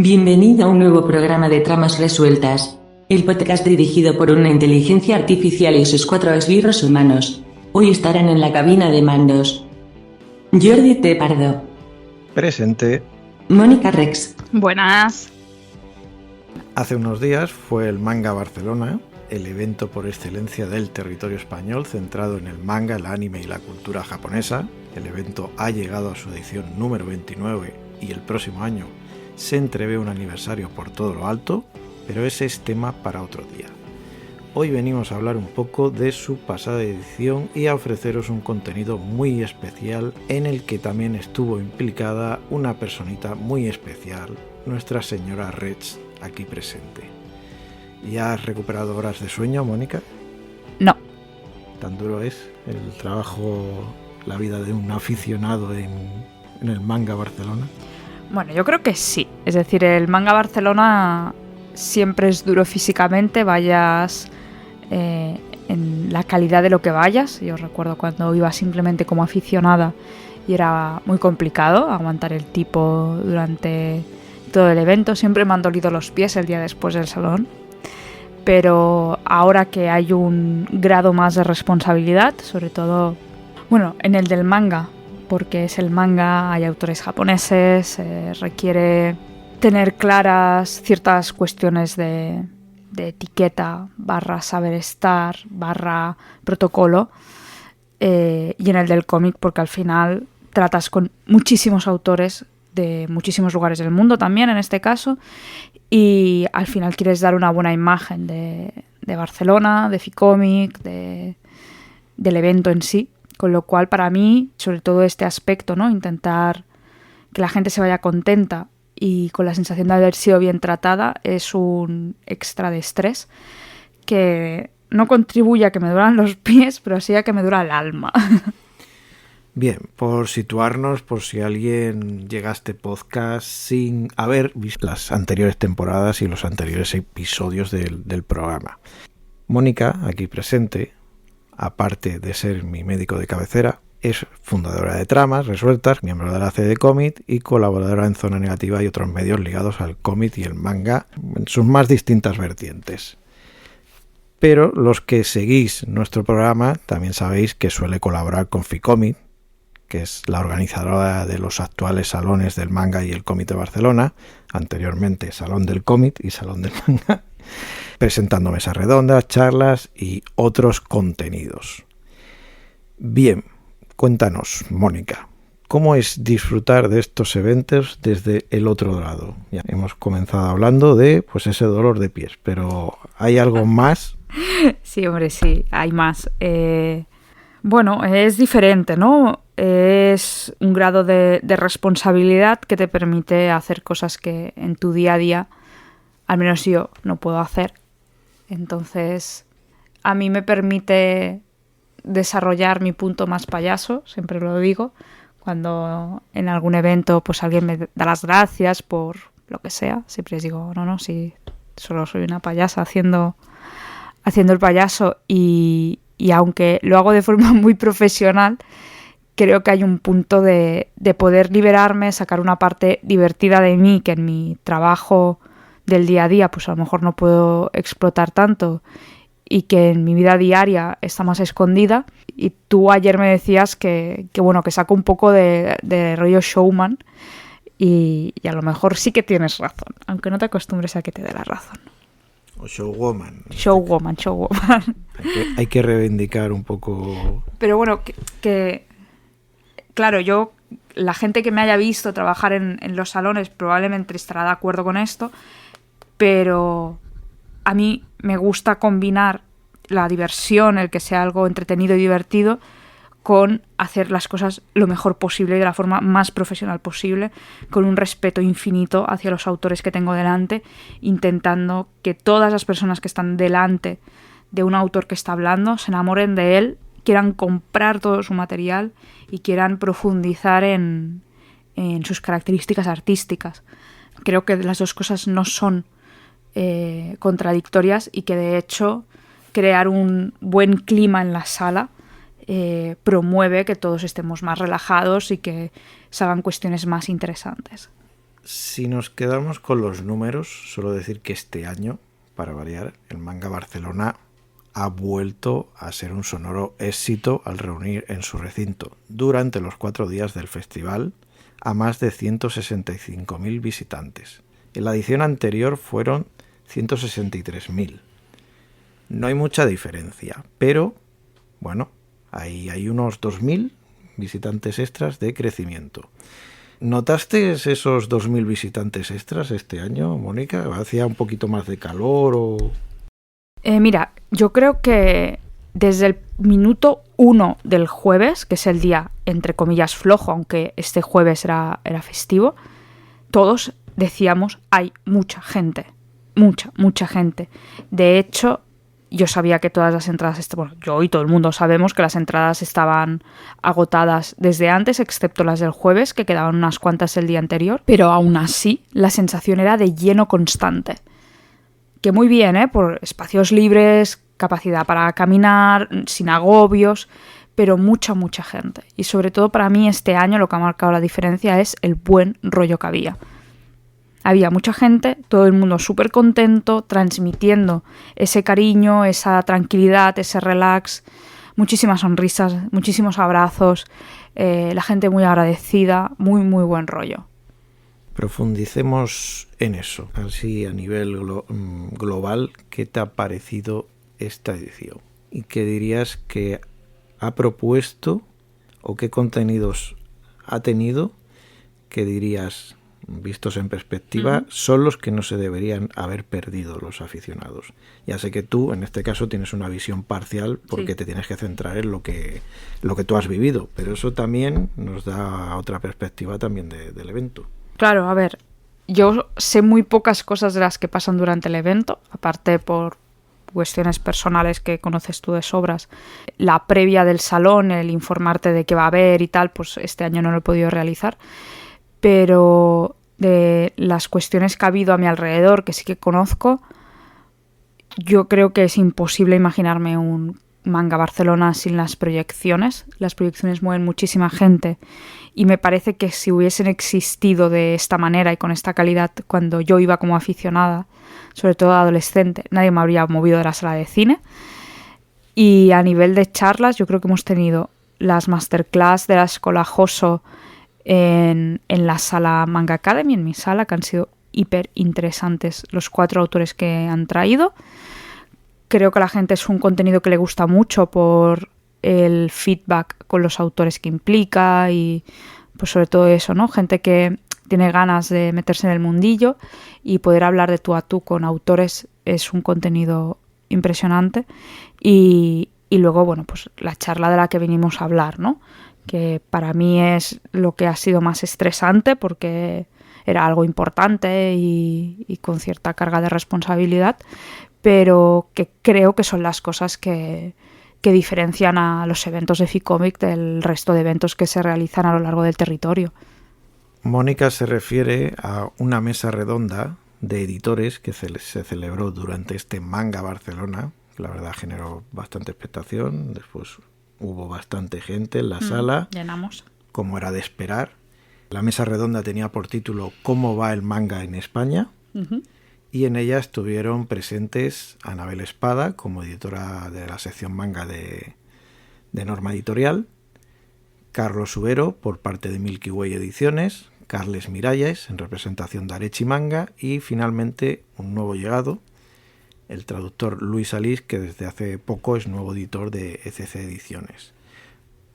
Bienvenido a un nuevo programa de Tramas Resueltas, el podcast dirigido por una inteligencia artificial y sus 4 esbirros humanos. Hoy estarán en la cabina de mandos Jordi T. Pardo. Presente. Mónica Rex. Buenas. Hace unos días fue el Manga Barcelona, el evento por excelencia del territorio español centrado en el manga, el anime y la cultura japonesa. El evento ha llegado a su edición número 29 y el próximo año se entrevé un aniversario por todo lo alto, pero ese es tema para otro día. Hoy venimos a hablar un poco de su pasada edición y a ofreceros un contenido muy especial en el que también estuvo implicada una personita muy especial, nuestra señora Rex, aquí presente. ¿Ya has recuperado horas de sueño, Mónica? No. ¿Tan duro es el trabajo, la vida de un aficionado en el Manga Barcelona? Bueno, yo creo que sí. Es decir, el Manga Barcelona siempre es duro físicamente, vayas en la calidad de lo que vayas. Yo recuerdo cuando iba simplemente como aficionada y era muy complicado aguantar el tipo durante todo el evento. Siempre me han dolido los pies el día después del salón. Pero ahora que hay un grado más de responsabilidad, sobre todo, bueno, en el del manga, porque es el manga, hay autores japoneses, requiere tener claras ciertas cuestiones de etiqueta, / saber estar, / protocolo, y en el del cómic, porque al final tratas con muchísimos autores de muchísimos lugares del mundo también en este caso, y al final quieres dar una buena imagen de Barcelona, de Ficomic, del evento en sí. Con lo cual, para mí, sobre todo este aspecto, ¿no? Intentar que la gente se vaya contenta y con la sensación de haber sido bien tratada, es un extra de estrés que no contribuye a que me duran los pies, pero sí a que me dura el alma. Bien, por situarnos, por si alguien llega a este podcast sin haber visto las anteriores temporadas y los anteriores episodios del programa. Mónica, aquí presente, aparte de ser mi médico de cabecera, es fundadora de Tramas Resueltas, miembro de la CD Comic y colaboradora en Zona Negativa y otros medios ligados al cómic y el manga en sus más distintas vertientes. Pero los que seguís nuestro programa también sabéis que suele colaborar con Ficomic, que es la organizadora de los actuales salones del manga y el cómic de Barcelona, anteriormente Salón del Cómic y Salón del Manga, presentando mesas redondas, charlas y otros contenidos. Bien, cuéntanos, Mónica, ¿cómo es disfrutar de estos eventos desde el otro lado? Ya hemos comenzado hablando de ese dolor de pies, pero ¿hay algo más? Sí, hombre, sí, hay más. Bueno, es diferente, ¿no? Es un grado de responsabilidad que te permite hacer cosas que en tu día a día, al menos yo, no puedo hacer. Entonces, a mí me permite desarrollar mi punto más payaso, siempre lo digo, cuando en algún evento pues alguien me da las gracias por lo que sea, siempre les digo, no, sí, solo soy una payasa haciendo el payaso y aunque lo hago de forma muy profesional, creo que hay un punto de poder liberarme, sacar una parte divertida de mí que en mi trabajo del día a día pues a lo mejor no puedo explotar tanto y que en mi vida diaria está más escondida. Y tú ayer me decías que saco un poco de rollo showman y a lo mejor sí que tienes razón, aunque no te acostumbres a que te dé la razón. O showwoman. Showwoman. Hay que reivindicar un poco. Pero bueno, que claro, la gente que me haya visto trabajar en los salones probablemente estará de acuerdo con esto, pero a mí me gusta combinar la diversión, el que sea algo entretenido y divertido, con hacer las cosas lo mejor posible y de la forma más profesional posible, con un respeto infinito hacia los autores que tengo delante, intentando que todas las personas que están delante de un autor que está hablando se enamoren de él, quieran comprar todo su material y quieran profundizar en sus características artísticas. Creo que las dos cosas no son contradictorias y que de hecho crear un buen clima en la sala promueve que todos estemos más relajados y que se hagan cuestiones más interesantes. Si nos quedamos con los números, solo decir que este año, para variar, el Manga Barcelona ha vuelto a ser un sonoro éxito al reunir en su recinto, durante los 4 días del festival, a más de 165.000 visitantes. En la edición anterior fueron 163.000. No hay mucha diferencia, pero bueno, hay unos 2.000 visitantes extras de crecimiento. ¿Notaste esos 2.000 visitantes extras este año, Mónica? ¿Hacía un poquito más de calor o...? Mira, yo creo que desde el minuto 1 del jueves, que es el día, entre comillas, flojo, aunque este jueves era festivo, todos decíamos, hay mucha gente, mucha gente. De hecho, yo sabía que todas las entradas, bueno, yo y todo el mundo sabemos que las entradas estaban agotadas desde antes, excepto las del jueves, que quedaban unas cuantas el día anterior, pero aún así la sensación era de lleno constante. Que muy bien, por espacios libres, capacidad para caminar, sin agobios, pero mucha gente. Y sobre todo para mí este año lo que ha marcado la diferencia es el buen rollo que había. Había mucha gente, todo el mundo súper contento, transmitiendo ese cariño, esa tranquilidad, ese relax, muchísimas sonrisas, muchísimos abrazos, la gente muy agradecida, muy buen rollo. Profundicemos en eso, así a nivel global, ¿qué te ha parecido esta edición? ¿Y qué dirías que ha propuesto o qué contenidos ha tenido que dirías, vistos en perspectiva, son los que no se deberían haber perdido los aficionados? Ya sé que tú, en este caso, tienes una visión parcial porque te tienes que centrar en lo que tú has vivido, pero eso también nos da otra perspectiva también del evento. Claro, a ver, yo sé muy pocas cosas de las que pasan durante el evento, aparte por cuestiones personales que conoces tú de sobras. La previa del salón, el informarte de qué va a haber y tal, pues este año no lo he podido realizar. Pero de las cuestiones que ha habido a mi alrededor, que sí que conozco, yo creo que es imposible imaginarme un Manga Barcelona sin las proyecciones. Las proyecciones mueven muchísima gente y me parece que si hubiesen existido de esta manera y con esta calidad cuando yo iba como aficionada, sobre todo adolescente, nadie me habría movido de la sala de cine. Y a nivel de charlas, yo creo que hemos tenido las masterclass de la Escola Joso en la sala Manga Academy, en mi sala, que han sido hiper interesantes los 4 autores que han traído. Creo que a la gente es un contenido que le gusta mucho por el feedback con los autores que implica y pues sobre todo eso, ¿no? Gente que tiene ganas de meterse en el mundillo y poder hablar de tú a tú con autores es un contenido impresionante. Y luego, bueno, pues la charla de la que venimos a hablar, ¿no? Que para mí es lo que ha sido más estresante porque era algo importante y con cierta carga de responsabilidad, pero que creo que son las cosas que diferencian a los eventos de Ficomic del resto de eventos que se realizan a lo largo del territorio. Mónica se refiere a una mesa redonda de editores que se celebró durante este Manga Barcelona. La verdad generó bastante expectación, después hubo bastante gente en la sala. Llenamos. Como era de esperar. La mesa redonda tenía por título ¿Cómo va el manga en España? Y en ella estuvieron presentes Anabel Espada como editora de la sección manga de Norma Editorial, Carlos Subero por parte de Milky Way Ediciones, Carles Miralles en representación de Arechi Manga y finalmente un nuevo llegado, el traductor Luis Alís, que desde hace poco es nuevo editor de ECC Ediciones.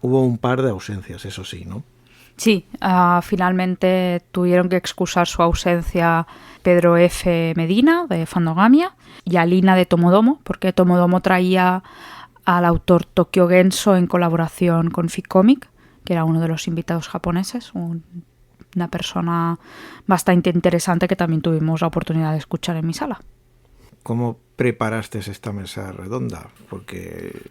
Hubo un par de ausencias, eso sí, ¿no? Sí, finalmente tuvieron que excusar su ausencia Pedro F. Medina, de Fandogamia, y Alina de Tomodomo, porque Tomodomo traía al autor Tokyo Genso en colaboración con Ficomic, que era uno de los invitados japoneses, una persona bastante interesante que también tuvimos la oportunidad de escuchar en mi sala. ¿Cómo preparaste esta mesa redonda? Porque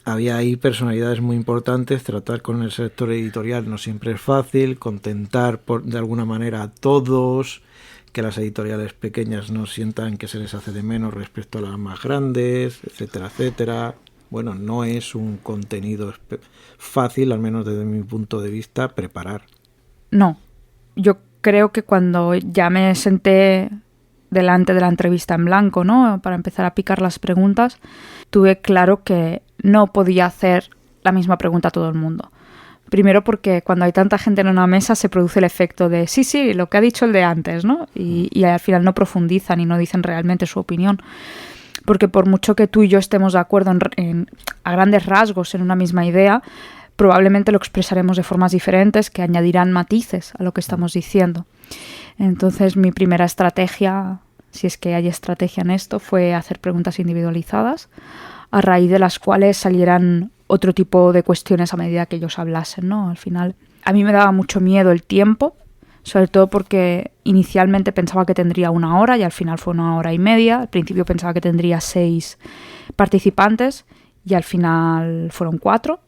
había ahí personalidades muy importantes, tratar con el sector editorial no siempre es fácil, contentar de alguna manera a todos, que las editoriales pequeñas no sientan que se les hace de menos respecto a las más grandes, etcétera, etcétera. Bueno, no es un contenido fácil, al menos desde mi punto de vista, preparar. No, yo creo que cuando ya me senté delante de la entrevista en blanco, ¿no?, para empezar a picar las preguntas, tuve claro que no podía hacer la misma pregunta a todo el mundo. Primero porque cuando hay tanta gente en una mesa se produce el efecto de sí, lo que ha dicho el de antes, ¿no? Y al final no profundizan y no dicen realmente su opinión. Porque por mucho que tú y yo estemos de acuerdo a grandes rasgos en una misma idea, probablemente lo expresaremos de formas diferentes que añadirán matices a lo que estamos diciendo. Entonces mi primera estrategia, si es que hay estrategia en esto, fue hacer preguntas individualizadas, a raíz de las cuales salieran otro tipo de cuestiones a medida que ellos hablasen, ¿no? Al final, a mí me daba mucho miedo el tiempo, sobre todo porque inicialmente pensaba que tendría 1 hora y al final fue 1 hora y media. Al principio pensaba que tendría 6 participantes y al final fueron 4.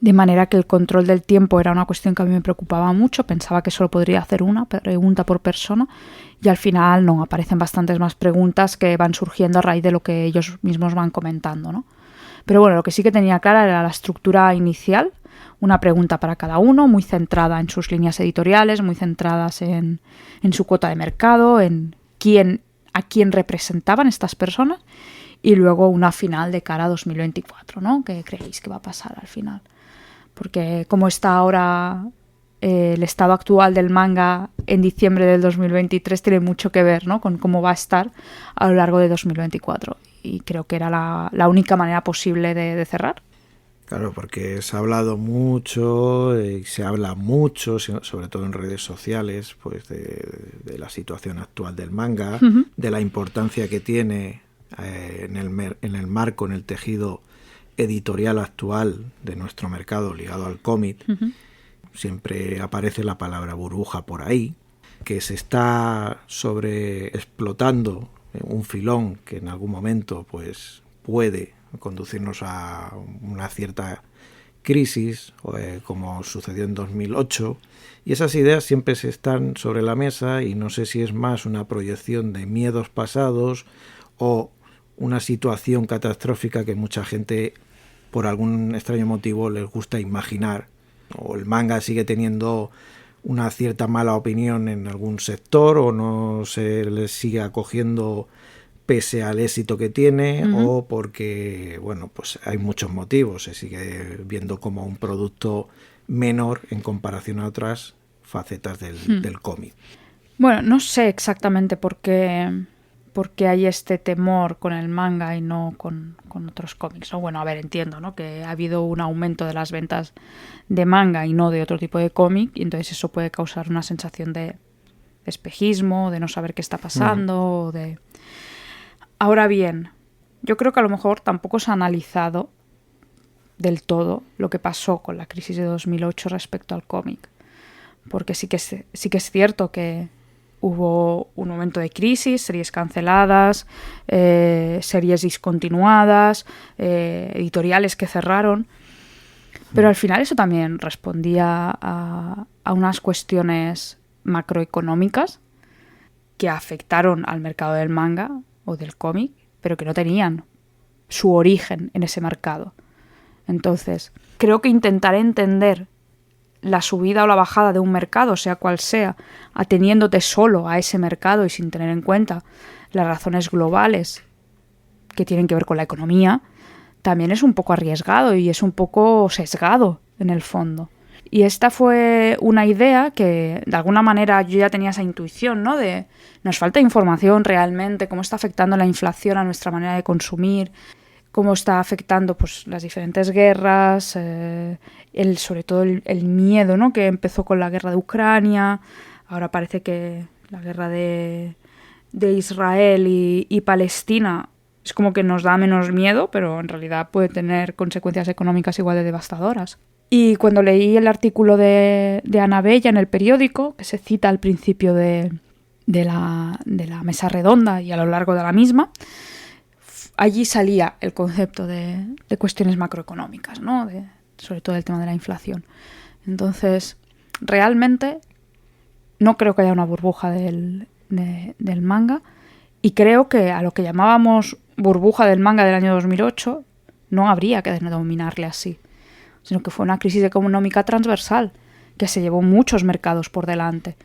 De manera que el control del tiempo era una cuestión que a mí me preocupaba mucho. Pensaba que solo podría hacer una pregunta por persona y al final no, aparecen bastantes más preguntas que van surgiendo a raíz de lo que ellos mismos van comentando, ¿no? Pero bueno, lo que sí que tenía clara era la estructura inicial, una pregunta para cada uno, muy centrada en sus líneas editoriales, muy centradas en su cuota de mercado, en a quién representaban estas personas, y luego una final de cara a 2024, ¿no? ¿Qué creéis que va a pasar al final? Porque como está ahora el estado actual del manga en diciembre del 2023 tiene mucho que ver, ¿no?, con cómo va a estar a lo largo de 2024. Y creo que era la única manera posible de cerrar. Claro, porque se ha hablado mucho y se habla mucho, sobre todo en redes sociales, pues de la situación actual del manga, de la importancia que tiene en el marco, en el tejido editorial actual de nuestro mercado ligado al cómic. Siempre aparece la palabra burbuja por ahí, que se está sobreexplotando un filón que en algún momento pues puede conducirnos a una cierta crisis, como sucedió en 2008, y esas ideas siempre se están sobre la mesa y no sé si es más una proyección de miedos pasados o una situación catastrófica que mucha gente por algún extraño motivo les gusta imaginar, o el manga sigue teniendo una cierta mala opinión en algún sector o no se les sigue acogiendo pese al éxito que tiene, o porque, bueno, pues hay muchos motivos, se sigue viendo como un producto menor en comparación a otras facetas del cómic. Bueno, no sé exactamente por qué hay este temor con el manga y no con otros cómics, ¿no? Bueno, a ver, entiendo, ¿no?, que ha habido un aumento de las ventas de manga y no de otro tipo de cómic, y entonces eso puede causar una sensación de espejismo, de no saber qué está pasando, de... Ahora bien, yo creo que a lo mejor tampoco se ha analizado del todo lo que pasó con la crisis de 2008 respecto al cómic, porque sí que es cierto que hubo un momento de crisis, series canceladas, series discontinuadas, editoriales que cerraron, pero al final eso también respondía a unas cuestiones macroeconómicas que afectaron al mercado del manga o del cómic, pero que no tenían su origen en ese mercado. Entonces, creo que intentar entender la subida o la bajada de un mercado, sea cual sea, ateniéndote solo a ese mercado y sin tener en cuenta las razones globales que tienen que ver con la economía, también es un poco arriesgado y es un poco sesgado en el fondo. Y esta fue una idea que de alguna manera yo ya tenía esa intuición, ¿no?, de nos falta información realmente, cómo está afectando la inflación a nuestra manera de consumir, cómo está afectando pues las diferentes guerras, sobre todo el miedo, ¿no?, que empezó con la guerra de Ucrania. Ahora parece que la guerra de Israel y Palestina es como que nos da menos miedo, pero en realidad puede tener consecuencias económicas igual de devastadoras. Y cuando leí el artículo de Ana Bella en el periódico, que se cita al principio de la mesa redonda y a lo largo de la misma, allí salía el concepto de cuestiones macroeconómicas, ¿no?, sobre todo el tema de la inflación. Entonces, realmente no creo que haya una burbuja del manga, y creo que a lo que llamábamos burbuja del manga del año 2008 no habría que denominarle así, sino que fue una crisis económica transversal que se llevó muchos mercados por delante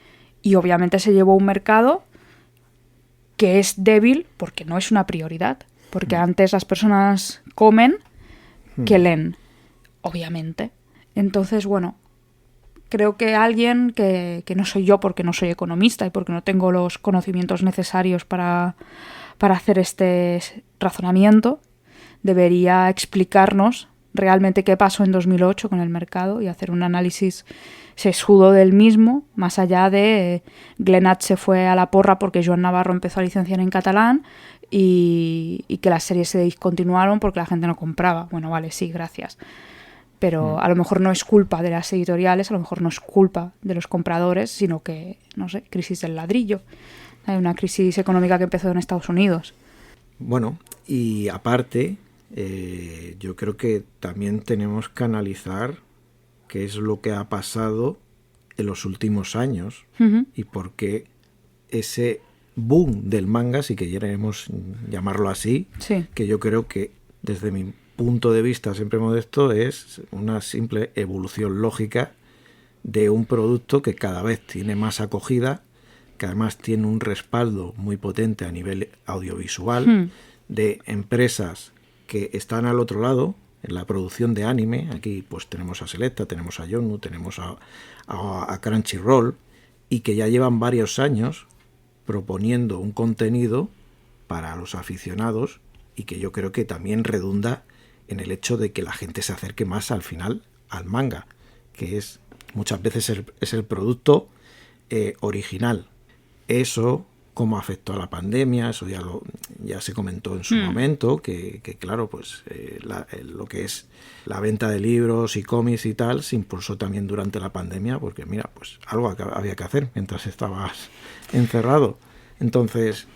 Y obviamente se llevó un mercado que es débil porque no es una prioridad. Porque antes las personas comen que leen, obviamente. Entonces, bueno, creo que alguien que no soy yo, porque no soy economista y porque no tengo los conocimientos necesarios para hacer este razonamiento, debería explicarnos realmente qué pasó en 2008 con el mercado y hacer un análisis sesudo del mismo, más allá de Glenat se fue a la porra porque Joan Navarro empezó a licenciar en catalán y que las series se discontinuaron porque la gente no compraba. Bueno, vale, sí, gracias. Pero a lo mejor no es culpa de las editoriales, a lo mejor no es culpa de los compradores, sino que, no sé, crisis del ladrillo. Hay una crisis económica que empezó en Estados Unidos. Bueno, y aparte, yo creo que también tenemos que analizar qué es lo que ha pasado en los últimos años y por qué ese boom del manga, si queremos llamarlo así, sí, que yo creo que desde mi punto de vista siempre modesto es una simple evolución lógica de un producto que cada vez tiene más acogida, que además tiene un respaldo muy potente a nivel audiovisual, de empresas que están al otro lado en la producción de anime. Aquí pues tenemos a Selecta, tenemos a Yonu, tenemos a Crunchyroll, y que ya llevan varios años proponiendo un contenido para los aficionados y que yo creo que también redunda en el hecho de que la gente se acerque más al final al manga, que es muchas veces es el producto original. Eso, cómo afectó a la pandemia, eso ya se comentó en su momento, que claro, pues lo que es la venta de libros y cómics y tal se impulsó también durante la pandemia, porque mira, pues algo había que hacer mientras estabas encerrado. Entonces,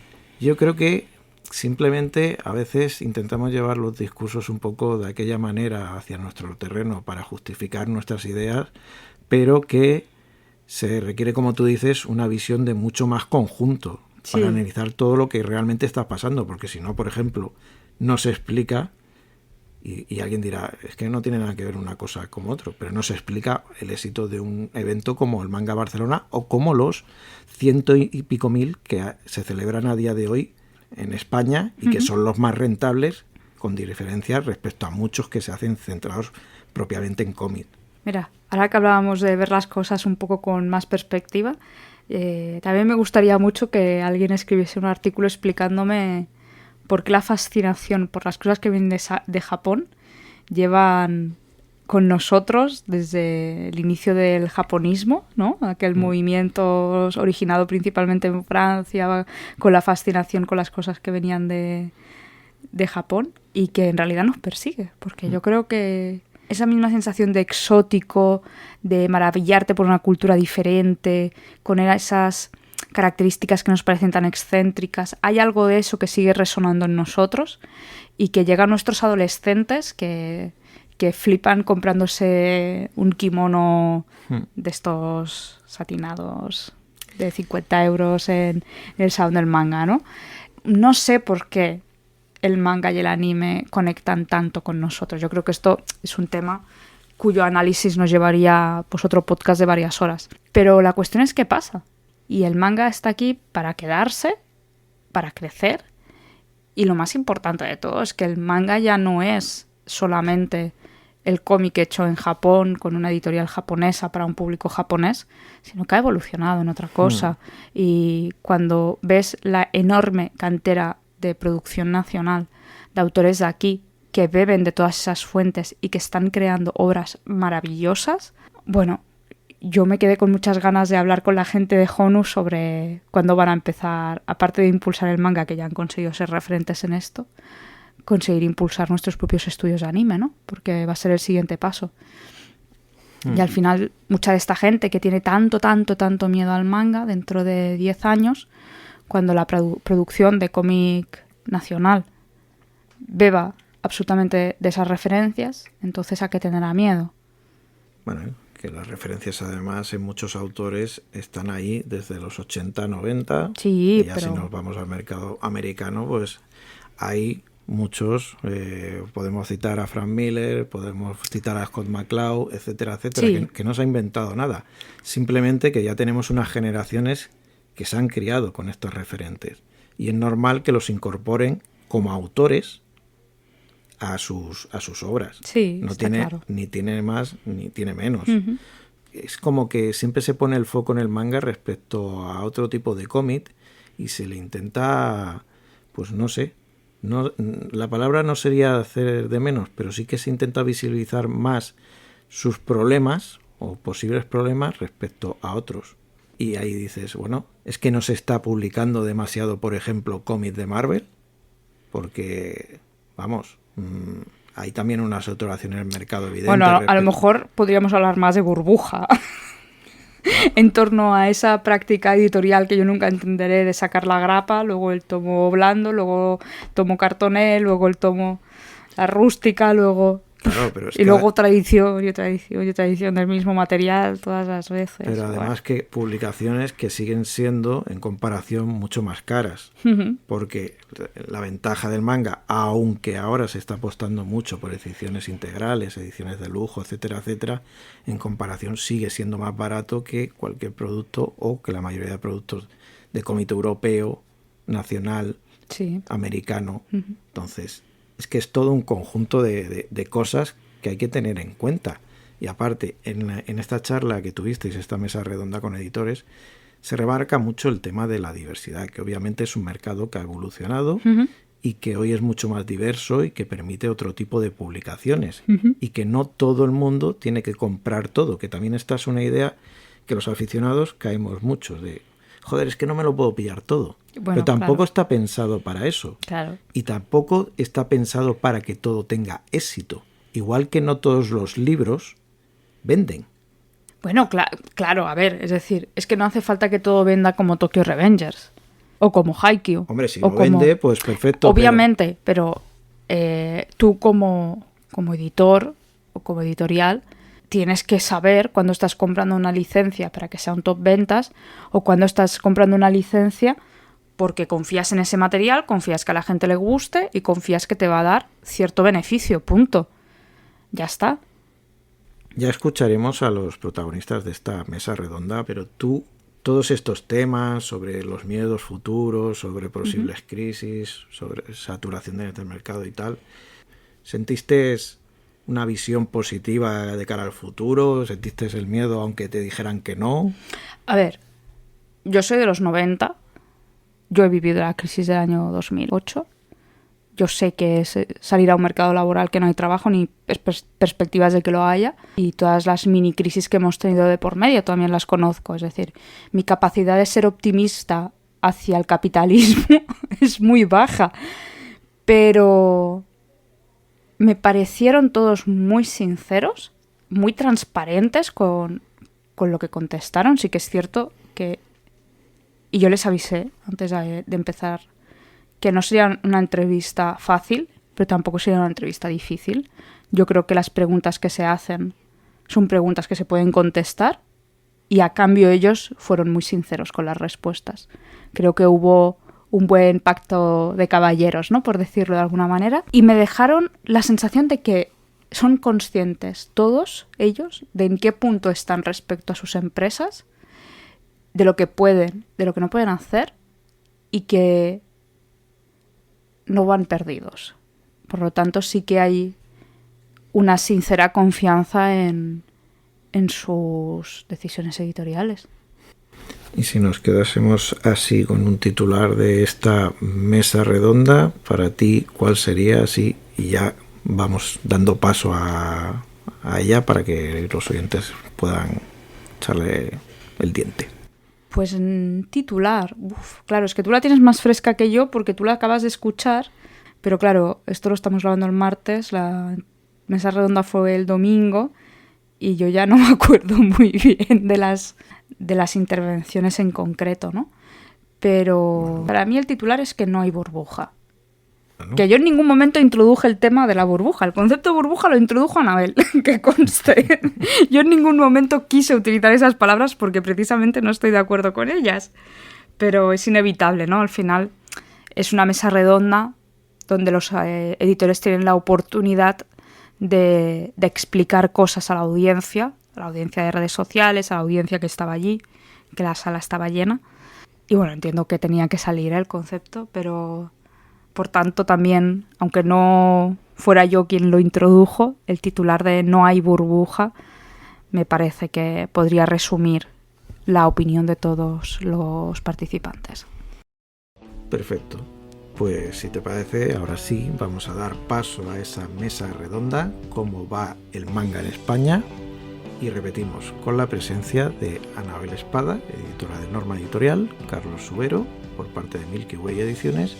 yo creo que simplemente a veces intentamos llevar los discursos un poco de aquella manera hacia nuestro terreno para justificar nuestras ideas, pero que se requiere, como tú dices, una visión de mucho más conjunto para analizar todo lo que realmente está pasando, porque si no, por ejemplo, no se explica, y alguien dirá, es que no tiene nada que ver una cosa como otro, pero no se explica el éxito de un evento como el Manga Barcelona o como los 100 y pico mil que se celebran a día de hoy en España y que son los más rentables, con diferencia respecto a muchos que se hacen centrados propiamente en cómic. Mira, ahora que hablábamos de ver las cosas un poco con más perspectiva, también me gustaría mucho que alguien escribiese un artículo explicándome por qué la fascinación por las cosas que vienen de Japón llevan con nosotros desde el inicio del japonismo, ¿no? Aquel movimiento originado principalmente en Francia, con la fascinación con las cosas que venían de Japón y que en realidad nos persigue, porque yo creo que esa misma sensación de exótico, de maravillarte por una cultura diferente, con esas características que nos parecen tan excéntricas, hay algo de eso que sigue resonando en nosotros y que llega a nuestros adolescentes que flipan comprándose un kimono de estos satinados de 50 euros en el salón del manga, ¿no? No sé por qué el manga y el anime conectan tanto con nosotros. Yo creo que esto es un tema cuyo análisis nos llevaría pues otro podcast de varias horas. Pero la cuestión es qué pasa. Y el manga está aquí para quedarse, para crecer. Y lo más importante de todo es que el manga ya no es solamente el cómic hecho en Japón con una editorial japonesa para un público japonés, sino que ha evolucionado en otra cosa. Y cuando ves la enorme cantera de producción nacional de autores de aquí que beben de todas esas fuentes y que están creando obras maravillosas, bueno, yo me quedé con muchas ganas de hablar con la gente de Honu sobre cuándo van a empezar, aparte de impulsar el manga, que ya han conseguido ser referentes en esto, conseguir impulsar nuestros propios estudios de anime, ¿no? Porque va a ser el siguiente paso. Y al final, mucha de esta gente que tiene tanto miedo al manga, dentro de 10 años, cuando la producción de cómic nacional beba absolutamente de esas referencias, entonces ¿a qué tendrá miedo? Bueno, que las referencias además en muchos autores están ahí desde los 80, 90. Sí, y ya si nos vamos al mercado americano, pues hay muchos, podemos citar a Frank Miller, podemos citar a Scott McCloud, etcétera, etcétera, Sí. que no se ha inventado nada. Simplemente que ya tenemos unas generaciones que se han criado con estos referentes. Y es normal que los incorporen como autores a sus obras. Sí, no está tiene, claro. ni tiene más ni tiene menos. Ujú. Es como que siempre se pone el foco en el manga respecto a otro tipo de cómic y se le intenta, pues no sé, no, la palabra no sería hacer de menos, pero sí que se intenta visibilizar más sus problemas o posibles problemas respecto a otros. Y ahí dices, bueno, es que no se está publicando demasiado, por ejemplo, cómics de Marvel, porque, vamos, hay también una saturación en el mercado evidente. Bueno, a lo mejor podríamos hablar más de burbuja en torno a esa práctica editorial que yo nunca entenderé de sacar la grapa, luego el tomo blando, luego tomo cartoné, luego el tomo la rústica, luego... Claro, pero es y que luego tradición y tradición y tradición del mismo material todas las veces. Pero además Bueno. que publicaciones que siguen siendo en comparación mucho más caras, Ujú. porque la ventaja del manga, aunque ahora se está apostando mucho por ediciones integrales, ediciones de lujo, etcétera, etcétera, en comparación sigue siendo más barato que cualquier producto o que la mayoría de productos de cómic europeo, nacional, Sí. americano. Ujú. Entonces, es que es todo un conjunto de cosas que hay que tener en cuenta. Y aparte, en esta charla que tuvisteis, esta mesa redonda con editores, se remarca mucho el tema de la diversidad, que obviamente es un mercado que ha evolucionado Ujú. y que hoy es mucho más diverso y que permite otro tipo de publicaciones. Ujú. Y que no todo el mundo tiene que comprar todo, que también esta es una idea que los aficionados caemos muchos de, joder, es que no me lo puedo pillar todo. Bueno, pero tampoco claro. está pensado para eso. Claro. Y tampoco está pensado para que todo tenga éxito. Igual que no todos los libros venden. Bueno, claro, a ver, es decir, es que no hace falta que todo venda como Tokyo Revengers o como Haikyuu. Hombre, si o lo vende, pues perfecto. Obviamente, pero tú como editor o como editorial tienes que saber cuando estás comprando una licencia para que sea un top ventas o cuando estás comprando una licencia porque confías en ese material, confías que a la gente le guste y confías que te va a dar cierto beneficio, punto. Ya está. Ya escucharemos a los protagonistas de esta mesa redonda, pero tú, todos estos temas sobre los miedos futuros, sobre posibles crisis, sobre saturación del mercado y tal, ¿sentiste una visión positiva de cara al futuro? ¿Sentiste el miedo aunque te dijeran que no? A ver, yo soy de los 90, yo he vivido la crisis del año 2008, yo sé que es salir a un mercado laboral que no hay trabajo ni perspectivas de que lo haya, y todas las mini crisis que hemos tenido de por medio también las conozco, es decir, mi capacidad de ser optimista hacia el capitalismo es muy baja, pero me parecieron todos muy sinceros, muy transparentes con lo que contestaron. Sí que es cierto que, y yo les avisé antes de empezar, que no sería una entrevista fácil, pero tampoco sería una entrevista difícil. Yo creo que las preguntas que se hacen son preguntas que se pueden contestar y a cambio ellos fueron muy sinceros con las respuestas. Creo que hubo un buen pacto de caballeros, ¿no?, por decirlo de alguna manera, y me dejaron la sensación de que son conscientes todos ellos de en qué punto están respecto a sus empresas, de lo que pueden, de lo que no pueden hacer, y que no van perdidos. Por lo tanto, sí que hay una sincera confianza en sus decisiones editoriales. Y si nos quedásemos así con un titular de esta mesa redonda, para ti, ¿cuál sería así? Y ya vamos dando paso a ella para que los oyentes puedan echarle el diente. Pues en titular, claro, es que tú la tienes más fresca que yo porque tú la acabas de escuchar, pero claro, esto lo estamos grabando el martes, la mesa redonda fue el domingo y yo ya no me acuerdo muy bien de las intervenciones en concreto, ¿no? Pero para mí el titular es que no hay burbuja. Bueno. Que yo en ningún momento introduje el tema de la burbuja. El concepto de burbuja lo introdujo Anabel, que conste. Yo en ningún momento quise utilizar esas palabras porque precisamente no estoy de acuerdo con ellas. Pero es inevitable, ¿no? Al final es una mesa redonda donde los editores tienen la oportunidad de explicar cosas a la audiencia de redes sociales, a la audiencia que estaba allí, que la sala estaba llena. Y bueno, entiendo que tenía que salir el concepto, pero por tanto también, aunque no fuera yo quien lo introdujo, el titular de No hay burbuja me parece que podría resumir la opinión de todos los participantes. Perfecto. Pues si te parece, ahora sí vamos a dar paso a esa mesa redonda, cómo va el manga en España, y repetimos con la presencia de Anabel Espada, editora de Norma Editorial, Carlos Subero, por parte de Milky Way Ediciones,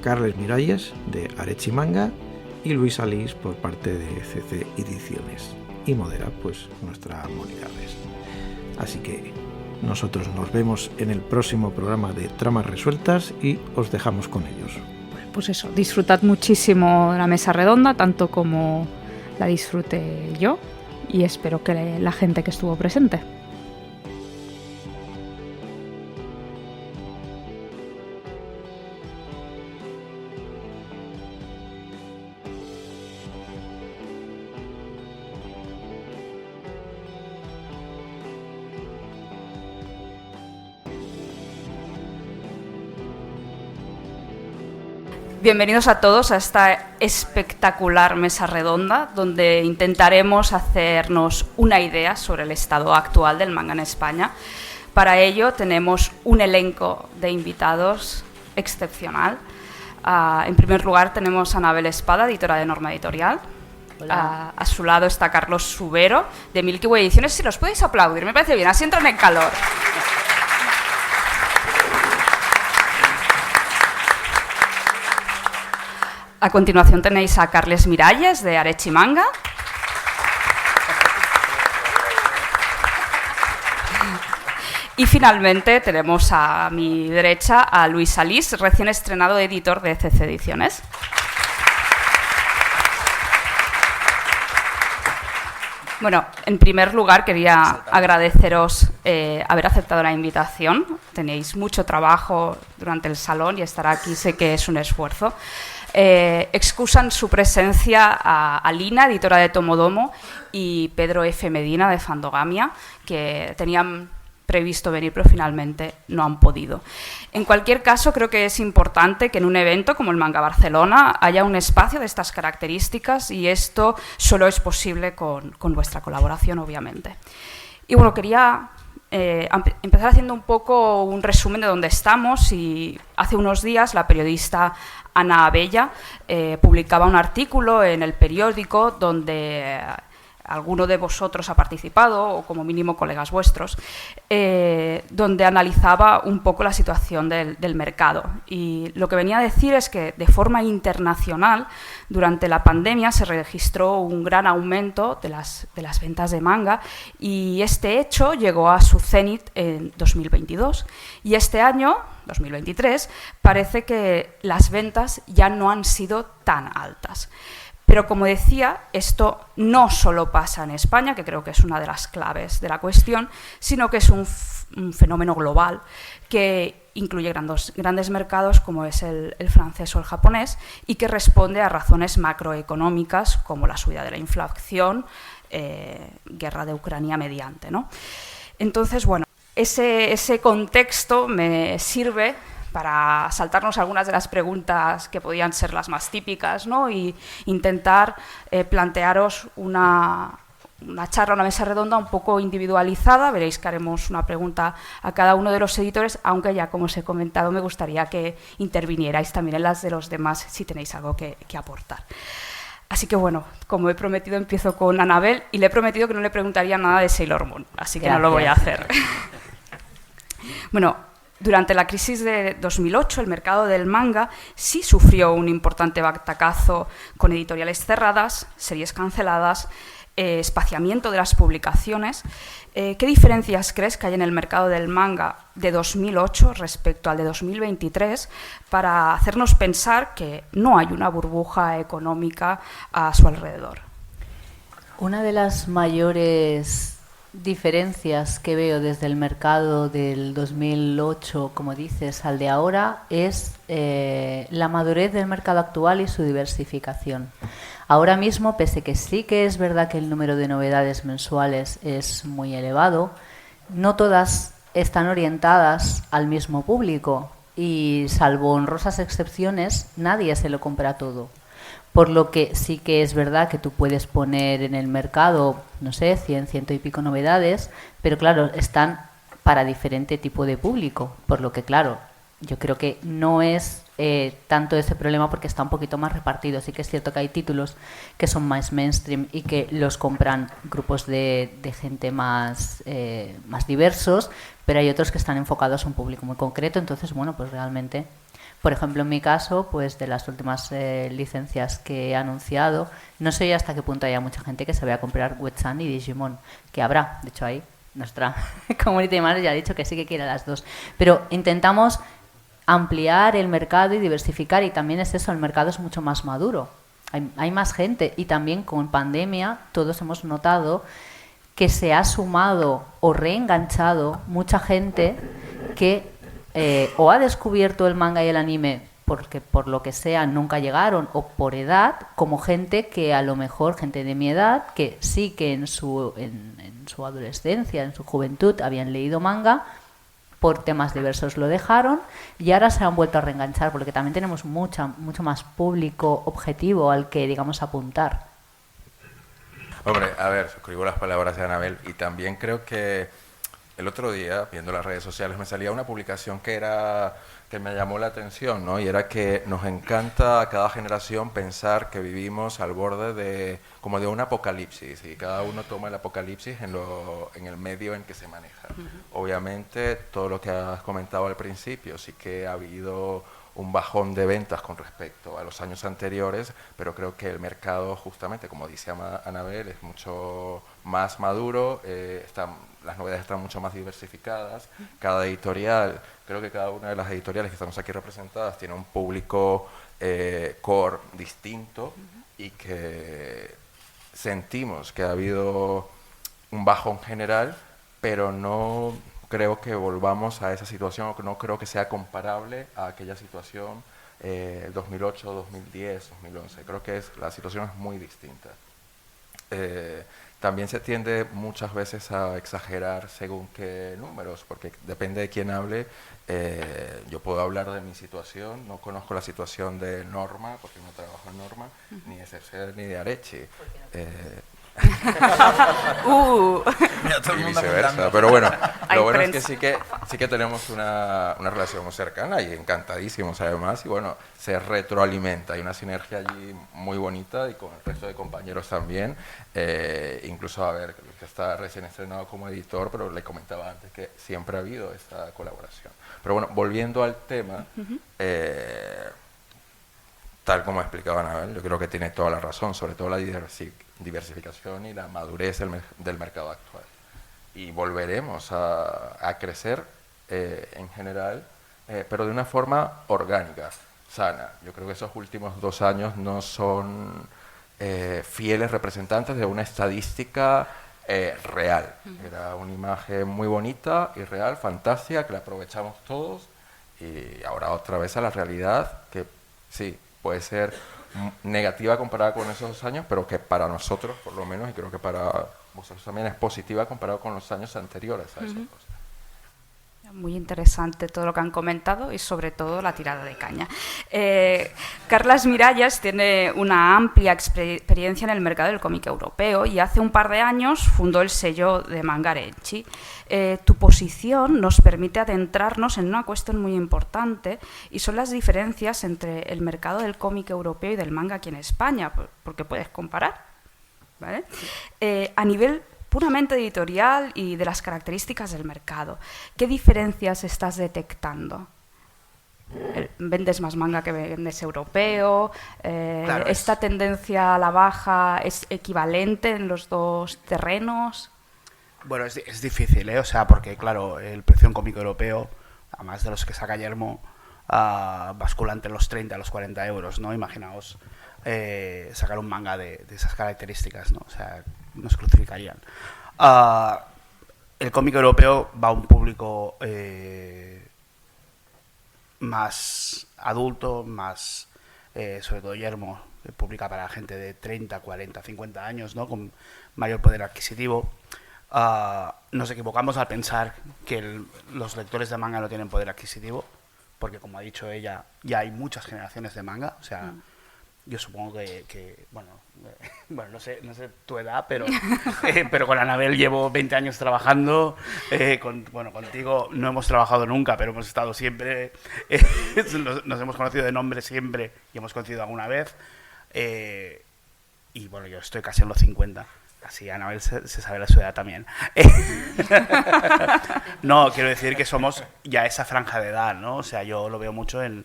Carles Miralles, de Arechi Manga, y Luis Alís, por parte de CC Ediciones. Y modera, pues, nuestra Mónica Res. Así que nosotros nos vemos en el próximo programa de Tramas Resueltas y os dejamos con ellos. Pues eso, disfrutad muchísimo de la mesa redonda, tanto como la disfruté yo, y espero que la gente que estuvo presente. Bienvenidos a todos a esta espectacular mesa redonda donde intentaremos hacernos una idea sobre el estado actual del manga en España. Para ello tenemos un elenco de invitados excepcional. En primer lugar tenemos a Anabel Espada, editora de Norma Editorial. A su lado está Carlos Subero, de Milky Way Ediciones. Si los podéis aplaudir, me parece bien, así entran en calor. A continuación tenéis a Carles Miralles, de Arechi Manga. Y finalmente tenemos a mi derecha a Luis Alís, recién estrenado editor de CC Ediciones. Bueno, en primer lugar quería agradeceros haber aceptado la invitación. Tenéis mucho trabajo durante el salón y estar aquí sé que es un esfuerzo. Excusan su presencia a Lina, editora de Tomodomo, y Pedro F. Medina, de Fandogamia, que tenían previsto venir pero finalmente no han podido. En cualquier caso, creo que es importante que en un evento como el Manga Barcelona haya un espacio de estas características, y esto solo es posible con vuestra colaboración, obviamente. Y bueno, quería empezar haciendo un poco un resumen de dónde estamos. Y hace unos días la periodista Ana Abella publicaba un artículo en El Periódico donde alguno de vosotros ha participado, o como mínimo colegas vuestros, donde analizaba un poco la situación del mercado. Y lo que venía a decir es que de forma internacional, durante la pandemia se registró un gran aumento de las ventas de manga, y este hecho llegó a su cenit en 2022. Y este año, 2023, parece que las ventas ya no han sido tan altas. Pero, como decía, esto no solo pasa en España, que creo que es una de las claves de la cuestión, sino que es un fenómeno global que incluye grandes mercados como es el francés o el japonés, y que responde a razones macroeconómicas como la subida de la inflación, guerra de Ucrania mediante, ¿no? Entonces, bueno, ese contexto me sirve para saltarnos algunas de las preguntas que podían ser las más típicas, ¿no? Y intentar plantearos una charla, una mesa redonda un poco individualizada. Veréis que haremos una pregunta a cada uno de los editores, aunque ya, como os he comentado, me gustaría que intervinierais también en las de los demás si tenéis algo que aportar. Así que bueno, como he prometido, empiezo con Anabel, y le he prometido que no le preguntaría nada de Sailor Moon, así que no lo voy a hacer. Bueno, durante la crisis de 2008, el mercado del manga sí sufrió un importante batacazo, con editoriales cerradas, series canceladas, espaciamiento de las publicaciones. ¿Qué diferencias crees que hay en el mercado del manga de 2008 respecto al de 2023 para hacernos pensar que no hay una burbuja económica a su alrededor? Una de las mayores diferencias que veo desde el mercado del 2008, como dices, al de ahora, es la madurez del mercado actual y su diversificación. Ahora mismo, pese que sí que es verdad que el número de novedades mensuales es muy elevado, no todas están orientadas al mismo público y, salvo honrosas excepciones, nadie se lo compra todo. Por lo que sí que es verdad que tú puedes poner en el mercado, no sé, 100 y pico novedades, pero claro, están para diferente tipo de público. Por lo que, claro, yo creo que no es tanto ese problema porque está un poquito más repartido. Sí que es cierto que hay títulos que son más mainstream y que los compran grupos de gente más diversos, pero hay otros que están enfocados a un público muy concreto. Entonces, bueno, pues realmente... Por ejemplo, en mi caso, pues de las últimas licencias que he anunciado, no sé hasta qué punto haya mucha gente que se vaya a comprar Wet-Sand y Digimon, que habrá. De hecho, ahí nuestra community manager ya ha dicho que sí que quiere las dos. Pero intentamos ampliar el mercado y diversificar, y también es eso, el mercado es mucho más maduro. Hay más gente, y también con pandemia todos hemos notado que se ha sumado o reenganchado mucha gente que o ha descubierto el manga y el anime porque por lo que sea nunca llegaron, o por edad, como gente que a lo mejor, gente de mi edad, que sí que en su adolescencia, en su juventud habían leído manga, por temas diversos lo dejaron y ahora se han vuelto a reenganchar, porque también tenemos mucho más público objetivo al que, digamos, apuntar. Hombre, a ver, suscribo las palabras de Anabel, y también creo que el otro día, viendo las redes sociales, me salía una publicación que me llamó la atención, ¿no? Y era que nos encanta a cada generación pensar que vivimos al borde como de un apocalipsis, y cada uno toma el apocalipsis en el medio en que se maneja. Obviamente, todo lo que has comentado al principio, sí que ha habido un bajón de ventas con respecto a los años anteriores, pero creo que el mercado, justamente, como dice Anabel, es mucho más maduro, las novedades están mucho más diversificadas. Cada editorial, creo que cada una de las editoriales que estamos aquí representadas tiene un público core distinto, y que sentimos que ha habido un bajón general, pero no creo que volvamos a esa situación, o no creo que sea comparable a aquella situación 2008, 2010, 2011. Creo que la situación es muy distinta. También se tiende muchas veces a exagerar según qué números, porque depende de quién hable. Yo puedo hablar de mi situación, no conozco la situación de Norma, porque no trabajo en Norma, ni de Cercer ni de Arechi. Y viceversa. Pero bueno, lo bueno es que sí que tenemos una relación muy cercana, y encantadísimos además, y bueno, se retroalimenta, hay una sinergia allí muy bonita, y con el resto de compañeros también. Incluso, a ver, que está recién estrenado como editor, pero le comentaba antes que siempre ha habido esta colaboración. Pero bueno, volviendo al tema, tal como explicaba Anabel, yo creo que tiene toda la razón, sobre todo la diversificación y la madurez del mercado actual. Y volveremos a crecer en general, pero de una forma orgánica, sana. Yo creo que esos últimos 2 años no son fieles representantes de una estadística real. Era una imagen muy bonita y real, fantástica, que la aprovechamos todos, y ahora otra vez a la realidad, que sí, puede ser negativa comparada con esos 2 años, pero que para nosotros, por lo menos, y creo que para vosotros también, es positiva comparado con los años anteriores a esas cosas. Muy interesante todo lo que han comentado, y sobre todo la tirada de caña. Carles Miralles tiene una amplia experiencia en el mercado del cómic europeo, y hace un par de años fundó el sello de Manga Arechi. Tu posición nos permite adentrarnos en una cuestión muy importante, y son las diferencias entre el mercado del cómic europeo y del manga aquí en España, porque puedes comparar, ¿vale? A nivel puramente editorial y de las características del mercado, ¿qué diferencias estás detectando? ¿Vendes más manga que vendes europeo? Claro, ¿esta tendencia a la baja es equivalente en los dos terrenos? Bueno, es difícil, ¿eh? O sea, porque claro, el precio en cómic europeo, además de los que saca Yermo, bascula entre los 30 a los 40 euros, ¿no? Imaginaos sacar un manga de esas características, ¿no? O sea, nos crucificarían. el cómic europeo va a un público más adulto, más, sobre todo Yermo, publica para gente de 30, 40, 50 años, ¿no? Con mayor poder adquisitivo. Nos equivocamos al pensar que los lectores de manga no tienen poder adquisitivo, porque como ha dicho ella, ya hay muchas generaciones de manga, o sea, yo supongo que bueno, no sé tu edad, pero con Anabel llevo 20 años trabajando, contigo no hemos trabajado nunca, pero hemos estado siempre, nos hemos conocido de nombre siempre y hemos coincidido alguna vez, y bueno, yo estoy casi en los 50. Así Anabel se sabe la su edad también. No, quiero decir que somos ya esa franja de edad, ¿no? O sea, yo lo veo mucho en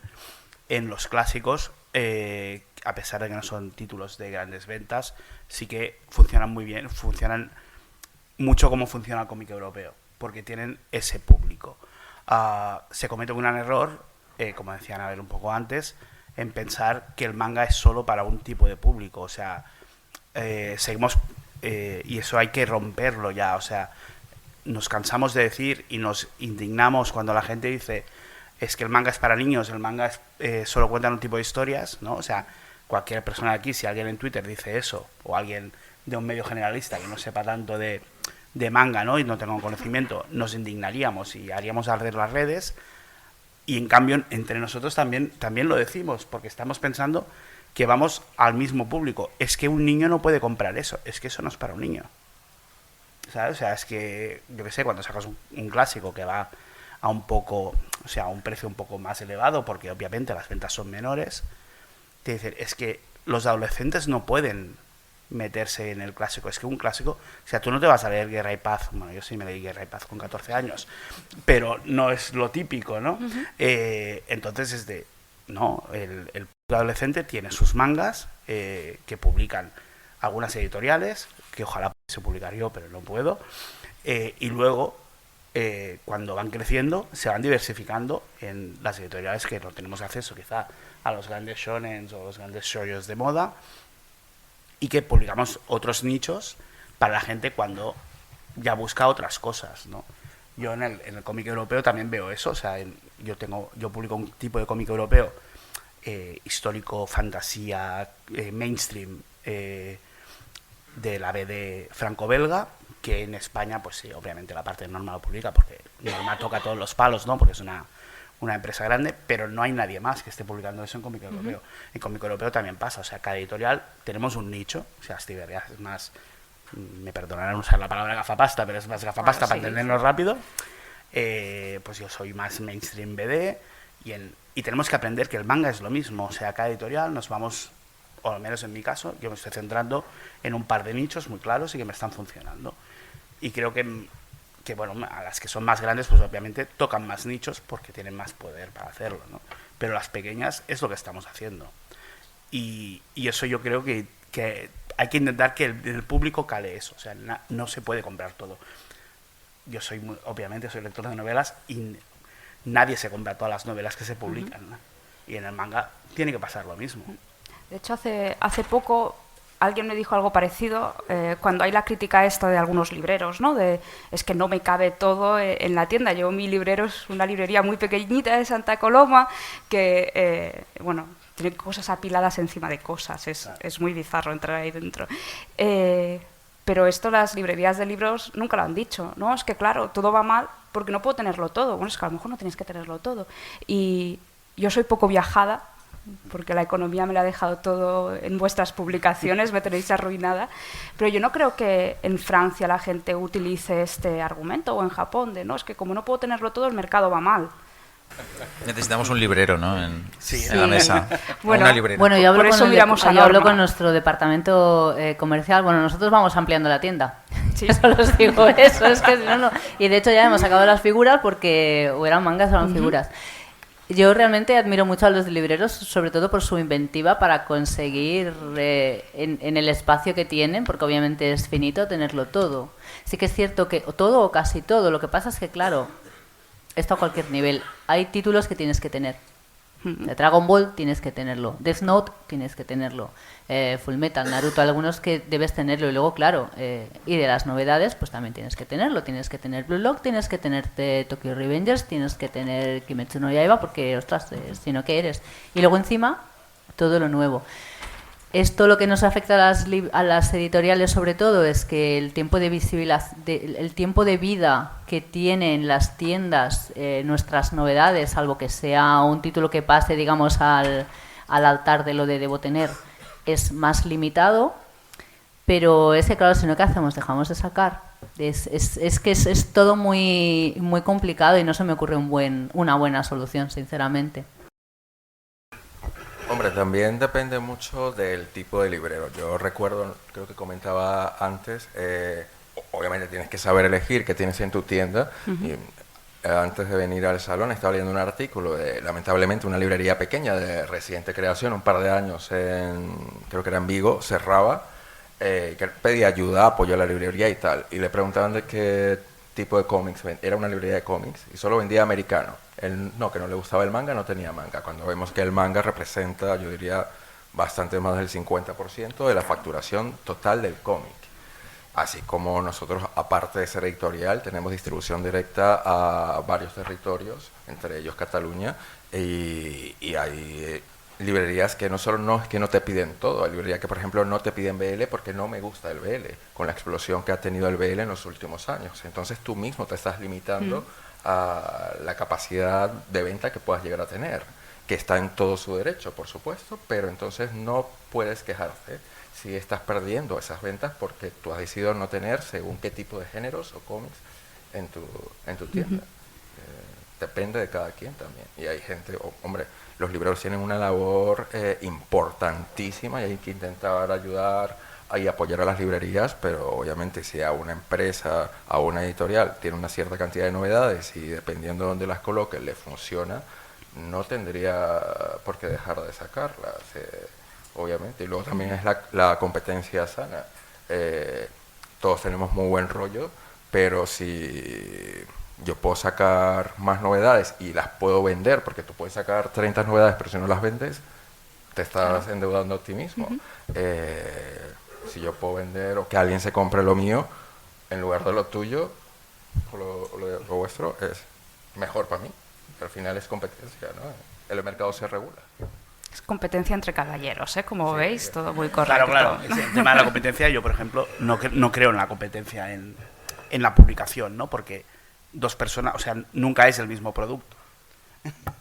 los clásicos, a pesar de que no son títulos de grandes ventas, sí que funcionan muy bien, funcionan mucho como funciona el cómic europeo, porque tienen ese público. Se comete un gran error, como decía Anabel un poco antes, en pensar que el manga es solo para un tipo de público. O sea, seguimos... y eso hay que romperlo ya, o sea, nos cansamos de decir y nos indignamos cuando la gente dice es que el manga es para niños, el manga solo cuentan un tipo de historias, ¿no? O sea, cualquier persona de aquí, si alguien en Twitter dice eso, o alguien de un medio generalista que no sepa tanto de manga, ¿no? Y no tenga un conocimiento, nos indignaríamos y haríamos arder las redes, y en cambio entre nosotros también lo decimos, porque estamos pensando que vamos al mismo público. Es que un niño no puede comprar eso, es que eso no es para un niño, ¿sabes? O sea, es que, yo qué sé, cuando sacas un clásico que va a un poco, o sea, a un precio un poco más elevado, porque obviamente las ventas son menores, te dicen, es que los adolescentes no pueden meterse en el clásico, es que un clásico, o sea, tú no te vas a leer Guerra y Paz, bueno, yo sí me leí Guerra y Paz con 14 años, pero no es lo típico, ¿no? Entonces es de, no, el adolescente tiene sus mangas que publican algunas editoriales, que ojalá se publicar yo, pero no puedo, y luego cuando van creciendo se van diversificando en las editoriales que no tenemos acceso quizá a los grandes shonen o los grandes shoujos de moda, y que publicamos otros nichos para la gente cuando ya busca otras cosas, ¿no? Yo en el cómic europeo también veo eso, o sea, yo publico un tipo de cómic europeo histórico, fantasía, mainstream, de la BD franco-belga, que en España, pues sí, obviamente la parte de Norma lo publica, porque Norma toca todos los palos, ¿no? Porque es una empresa grande, pero no hay nadie más que esté publicando eso en cómic europeo. En cómic europeo también pasa, o sea, cada editorial tenemos un nicho, o sea, Stiberria es más, me perdonarán usar la palabra gafapasta, pero es más gafapasta para entenderlo rápido. Pues yo soy más mainstream BD, y tenemos que aprender que el manga es lo mismo, o sea, cada editorial nos vamos, o al menos en mi caso, yo me estoy centrando en un par de nichos muy claros y que me están funcionando. Y creo que bueno, a las que son más grandes, pues obviamente tocan más nichos porque tienen más poder para hacerlo, ¿no? Pero las pequeñas es lo que estamos haciendo. Y eso yo creo que hay que intentar que el público cale eso, o sea, no se puede comprar todo. Yo obviamente soy lector de novelas y nadie se compra todas las novelas que se publican, ¿no? Y en el manga tiene que pasar lo mismo. De hecho, hace poco alguien me dijo algo parecido cuando hay la crítica esta de algunos libreros, ¿no? Es que no me cabe todo en la tienda. Mi librero es una librería muy pequeñita de Santa Coloma que, bueno, tiene cosas apiladas encima de cosas. Es muy bizarro entrar ahí dentro. Pero esto las librerías de libros nunca lo han dicho, ¿no? Es que claro, todo va mal porque no puedo tenerlo todo. Bueno, es que a lo mejor no tienes que tenerlo todo. Y yo soy poco viajada, porque la economía me la ha dejado todo en vuestras publicaciones, me tenéis arruinada, pero yo no creo que en Francia la gente utilice este argumento, o en Japón, de no, es que como no puedo tenerlo todo, el mercado va mal. Necesitamos un librero, ¿no? En la mesa. Bueno, una librera. Bueno, yo hablo con nuestro departamento comercial. Bueno, nosotros vamos ampliando la tienda. Sí. Solo os digo eso, es que si no. Y de hecho ya hemos sacado las figuras porque o eran mangas o eran figuras. Yo realmente admiro mucho a los libreros, sobre todo por su inventiva para conseguir en el espacio que tienen, porque obviamente es finito, tenerlo todo. Sí que es cierto que todo o casi todo, lo que pasa es que, claro, esto a cualquier nivel, hay títulos que tienes que tener. De Dragon Ball tienes que tenerlo, Death Note tienes que tenerlo, Full Metal, Naruto, algunos que debes tenerlo. Y luego, claro, y de las novedades, pues también tienes que tenerlo. Tienes que tener Blue Lock, tienes que tener Tokyo Revengers, tienes que tener Kimetsu no Yaiba, porque, ostras, si no, ¿qué eres? Y luego encima, todo lo nuevo. Esto lo que nos afecta a las editoriales sobre todo es que el tiempo de el tiempo de vida que tienen las tiendas nuestras novedades, salvo que sea un título que pase, digamos, al altar de lo de debo tener, es más limitado. Pero es que, claro, si no, ¿qué hacemos? Dejamos de sacar. Es que es todo muy, muy complicado y no se me ocurre una buena solución, sinceramente. Hombre, también depende mucho del tipo de librero. Yo recuerdo, creo que comentaba antes, obviamente tienes que saber elegir qué tienes en tu tienda. Y antes de venir al salón estaba leyendo un artículo de, lamentablemente, una librería pequeña de reciente creación, un par de años, creo que era en Vigo, cerraba, que pedía ayuda, apoyo a la librería y tal. Y le preguntaban de qué tipo de cómics, era una librería de cómics y solo vendía americano. Él, no, que no le gustaba el manga, no tenía manga. Cuando vemos que el manga representa, yo diría, bastante más del 50% de la facturación total del cómic. Así como nosotros, aparte de ser editorial, tenemos distribución directa a varios territorios, entre ellos Cataluña, y hay librerías que no solo no es que no te piden todo, hay librerías que, por ejemplo, no te piden BL porque no me gusta el BL, con la explosión que ha tenido el BL en los últimos años. Entonces tú mismo te estás limitando a la capacidad de venta que puedas llegar a tener, que está en todo su derecho, por supuesto, pero entonces no puedes quejarte si estás perdiendo esas ventas porque tú has decidido no tener según qué tipo de géneros o cómics en tu tienda. Depende de cada quien también. Y hay gente, hombre, los libreros tienen una labor importantísima y hay que intentar ayudar y apoyar a las librerías, pero obviamente si a una empresa, a una editorial tiene una cierta cantidad de novedades y dependiendo de dónde las coloque le funciona, no tendría por qué dejar de sacarlas, obviamente. Y luego también es la competencia sana. Todos tenemos muy buen rollo, pero si yo puedo sacar más novedades y las puedo vender, porque tú puedes sacar 30 novedades, pero si no las vendes, te estás endeudando a ti mismo. Si yo puedo vender o que alguien se compre lo mío en lugar de lo tuyo o lo vuestro, es mejor para mí. Al final es competencia, ¿no? El mercado se regula. Es competencia entre caballeros, ¿eh? Como veis, todo muy correcto. Claro. El tema de la competencia, yo, por ejemplo, no creo en la competencia en la publicación, ¿no? Porque dos personas, o sea, nunca es el mismo producto.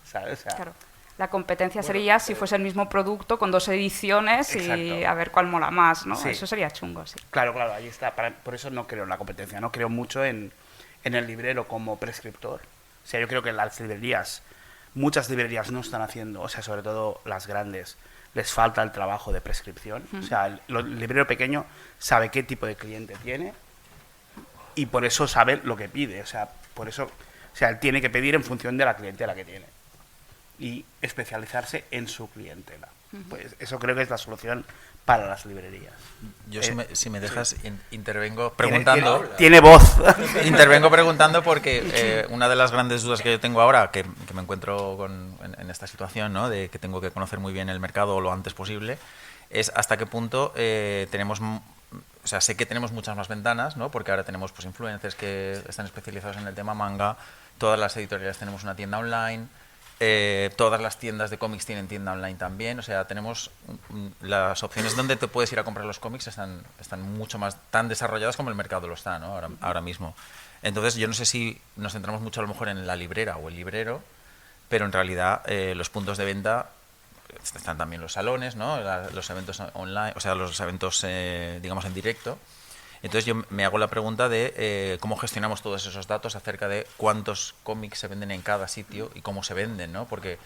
¿Sabes? O sea, claro. La competencia sería si fuese el mismo producto con dos ediciones y a ver cuál mola más, ¿no? Sí. Eso sería chungo, sí. Claro, ahí está. Por eso no creo en la competencia, no creo mucho en el librero como prescriptor. O sea, yo creo que las librerías, muchas librerías no están haciendo, o sea, sobre todo las grandes, les falta el trabajo de prescripción. O sea, el librero pequeño sabe qué tipo de cliente tiene y por eso sabe lo que pide. O sea, por eso, o sea, él tiene que pedir en función de la clientela que tiene y especializarse en su clientela. Pues eso creo que es la solución para las librerías. Yo, si me dejas, intervengo preguntando. Tiene voz. Intervengo preguntando porque una de las grandes dudas que yo tengo ahora, que me encuentro en esta situación, ¿no? De que tengo que conocer muy bien el mercado lo antes posible, es hasta qué punto tenemos... O sea, sé que tenemos muchas más ventanas, ¿no? Porque ahora tenemos pues influencers que están especializados en el tema manga, todas las editoriales tenemos una tienda online, todas las tiendas de cómics tienen tienda online también, o sea, tenemos las opciones donde te puedes ir a comprar los cómics están mucho más tan desarrolladas como el mercado lo está, ¿no? Ahora mismo. Entonces, yo no sé si nos centramos mucho a lo mejor en la librera o el librero, pero en realidad los puntos de venta están también los salones, ¿no? Los eventos online, o sea, los eventos, digamos, en directo. Entonces yo me hago la pregunta de cómo gestionamos todos esos datos acerca de cuántos cómics se venden en cada sitio y cómo se venden, ¿no? Porque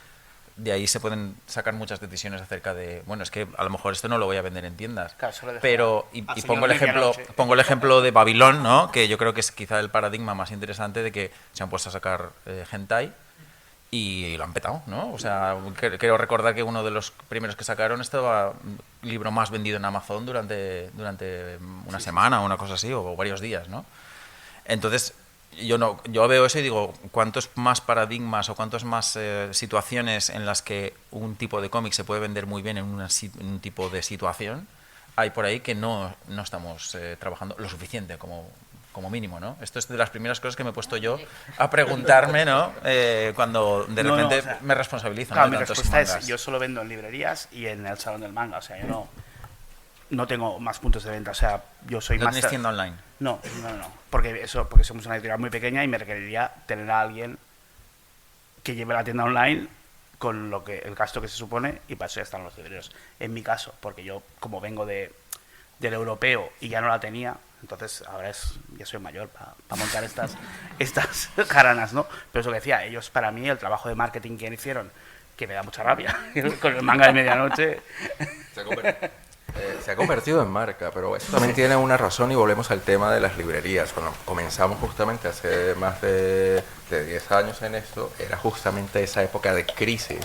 de ahí se pueden sacar muchas decisiones acerca de, bueno, es que a lo mejor esto no lo voy a vender en tiendas. Claro, pero y pongo el ejemplo de Babilón, ¿no? Que yo creo que es quizá el paradigma más interesante de que se han puesto a sacar hentai y lo han petado, ¿no? O sea, creo recordar que uno de los primeros que sacaron estaba el libro más vendido en Amazon durante una semana o una cosa así, o varios días, ¿no? Entonces, yo veo eso y digo, ¿cuántos más paradigmas o cuántas más situaciones en las que un tipo de cómic se puede vender muy bien en un tipo de situación hay por ahí que no estamos trabajando lo suficiente como mínimo, ¿no? Esto es de las primeras cosas que me he puesto yo a preguntarme, ¿no? Cuando de repente me responsabilizo. Claro, ¿no? mi De tantos respuesta mangas. es, yo solo vendo en librerías y en el Salón del Manga, o sea, yo no tengo más puntos de venta, o sea, yo soy ¿No más... tenéis tienda online? No, porque somos una editorial muy pequeña y me requeriría tener a alguien que lleve la tienda online con el gasto que se supone, y para eso ya están los libreros. En mi caso, porque yo como vengo del europeo y ya no la tenía, entonces ahora ya soy mayor para montar estas jaranas, ¿no? Pero eso que decía, ellos, para mí, el trabajo de marketing que hicieron, que me da mucha rabia, con el manga de medianoche... Se ha convertido en marca, pero eso también tiene una razón y volvemos al tema de las librerías. Cuando comenzamos justamente hace más de 10 años en esto, era justamente esa época de crisis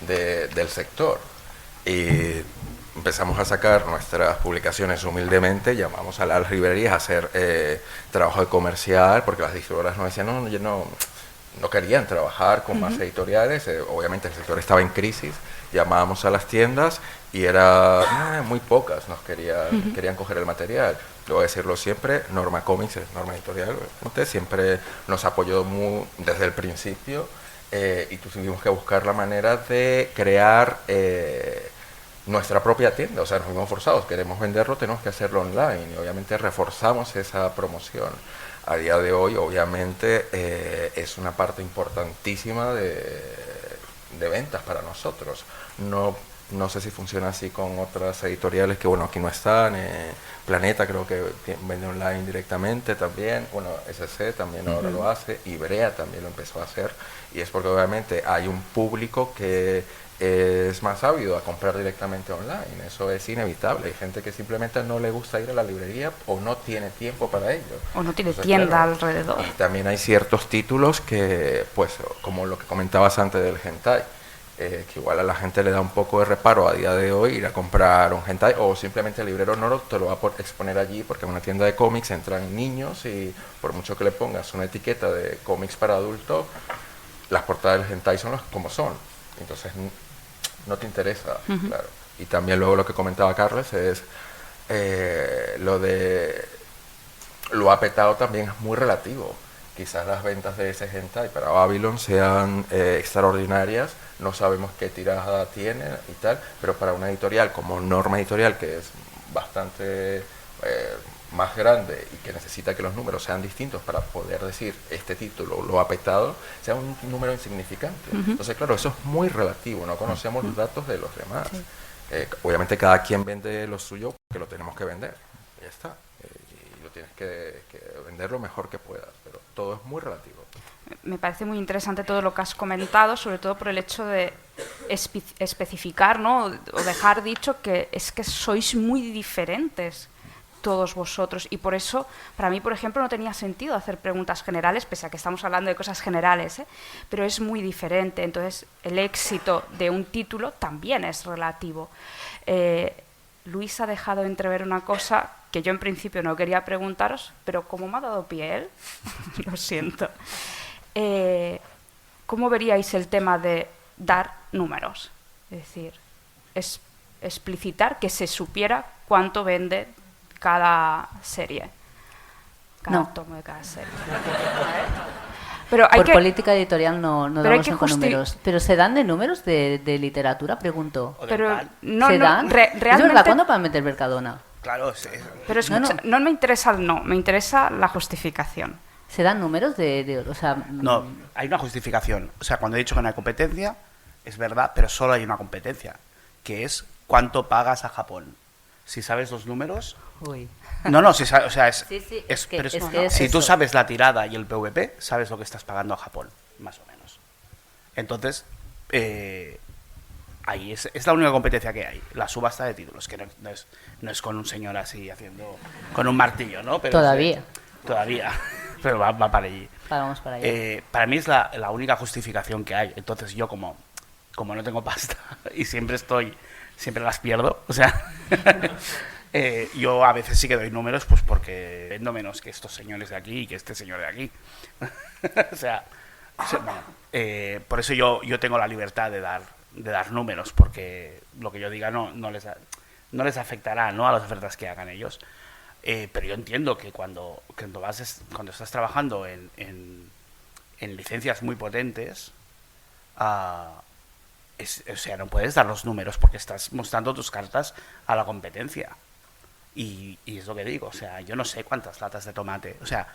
del sector. Y empezamos a sacar nuestras publicaciones humildemente, llamamos a las librerías a hacer trabajo de comercial, porque las distribuidoras nos decían, no querían trabajar con más editoriales, obviamente el sector estaba en crisis, llamábamos a las tiendas y era muy pocas nos querían coger el material. Debo decirlo siempre, Norma Comics, Norma Editorial, siempre nos apoyó desde el principio y tuvimos que buscar la manera de crear nuestra propia tienda, o sea, nos vimos forzados, queremos venderlo, tenemos que hacerlo online y obviamente reforzamos esa promoción. A día de hoy, obviamente, es una parte importantísima de ventas para nosotros. No sé si funciona así con otras editoriales que, bueno, aquí no están. Planeta creo que vende online directamente también. Bueno, SC también ahora lo hace. Ibrea también lo empezó a hacer. Y es porque obviamente hay un público que es más ávido a comprar directamente online. Eso es inevitable. Hay gente que simplemente no le gusta ir a la librería o no tiene tiempo para ello. O no tiene Entonces, tienda claro, alrededor. Y también hay ciertos títulos que, pues, como lo que comentabas antes del hentai, que igual a la gente le da un poco de reparo a día de hoy ir a comprar un hentai, o simplemente el librero no te lo va a exponer allí porque en una tienda de cómics entran niños y por mucho que le pongas una etiqueta de cómics para adultos, las portadas del hentai son como son, entonces no te interesa, claro. Y también luego lo que comentaba Carles es lo apetado también es muy relativo. Quizás las ventas de ese hentai para Babylon sean extraordinarias, no sabemos qué tirada tiene y tal, pero para una editorial como Norma Editorial, que es bastante más grande y que necesita que los números sean distintos para poder decir este título lo ha petado, sea un número insignificante. Entonces, claro, eso es muy relativo, no conocemos los datos de los demás. Sí. Obviamente cada quien vende lo suyo porque lo tenemos que vender, ya está. Y lo tienes que vender lo mejor que puedas, pero todo es muy relativo. Me parece muy interesante todo lo que has comentado, sobre todo por el hecho de especificar, ¿no? O dejar dicho que es que sois muy diferentes todos vosotros, y por eso para mí, por ejemplo, no tenía sentido hacer preguntas generales, pese a que estamos hablando de cosas generales, pero es muy diferente. Entonces el éxito de un título también es relativo. Luis ha dejado entrever una cosa que yo en principio no quería preguntaros, pero como me ha dado pie él, lo siento. ¿Cómo veríais el tema de dar números? Es decir, explicitar que se supiera cuánto vende cada serie, cada tomo de cada serie. Pero por política editorial no damos con números. ¿Pero se dan de números de literatura? Pregunto. Pero ¿Se dan? Realmente, ¿Es verdad? ¿Cuándo van a meter Mercadona? Claro, sí. Pero escucha, no me interesa el me interesa la justificación. ¿Se dan números o sea, no, hay una justificación. O sea, cuando he dicho que no hay competencia, es verdad, pero solo hay una competencia, que es cuánto pagas a Japón. Si sabes los números... Uy. No, si sabes, o sea, si tú sabes la tirada y el PVP, sabes lo que estás pagando a Japón, más o menos. Entonces, ahí es la única competencia que hay, la subasta de títulos, que no es con un señor así haciendo, con un martillo, ¿no? Pero todavía, pero va para allí. Vamos para allá. Para mí es la única justificación que hay. Entonces yo como no tengo pasta y siempre las pierdo, o sea, Yo a veces sí que doy números pues porque vendo menos que estos señores de aquí y que este señor de aquí. O sea, bueno, por eso yo tengo la libertad de dar números, porque lo que yo diga no les afectará, ¿no?, a las ofertas que hagan ellos. Pero yo entiendo que cuando estás trabajando en licencias muy potentes, o sea, no puedes dar los números porque estás mostrando tus cartas a la competencia. Y es lo que digo, o sea, yo no sé cuántas latas de tomate, o sea,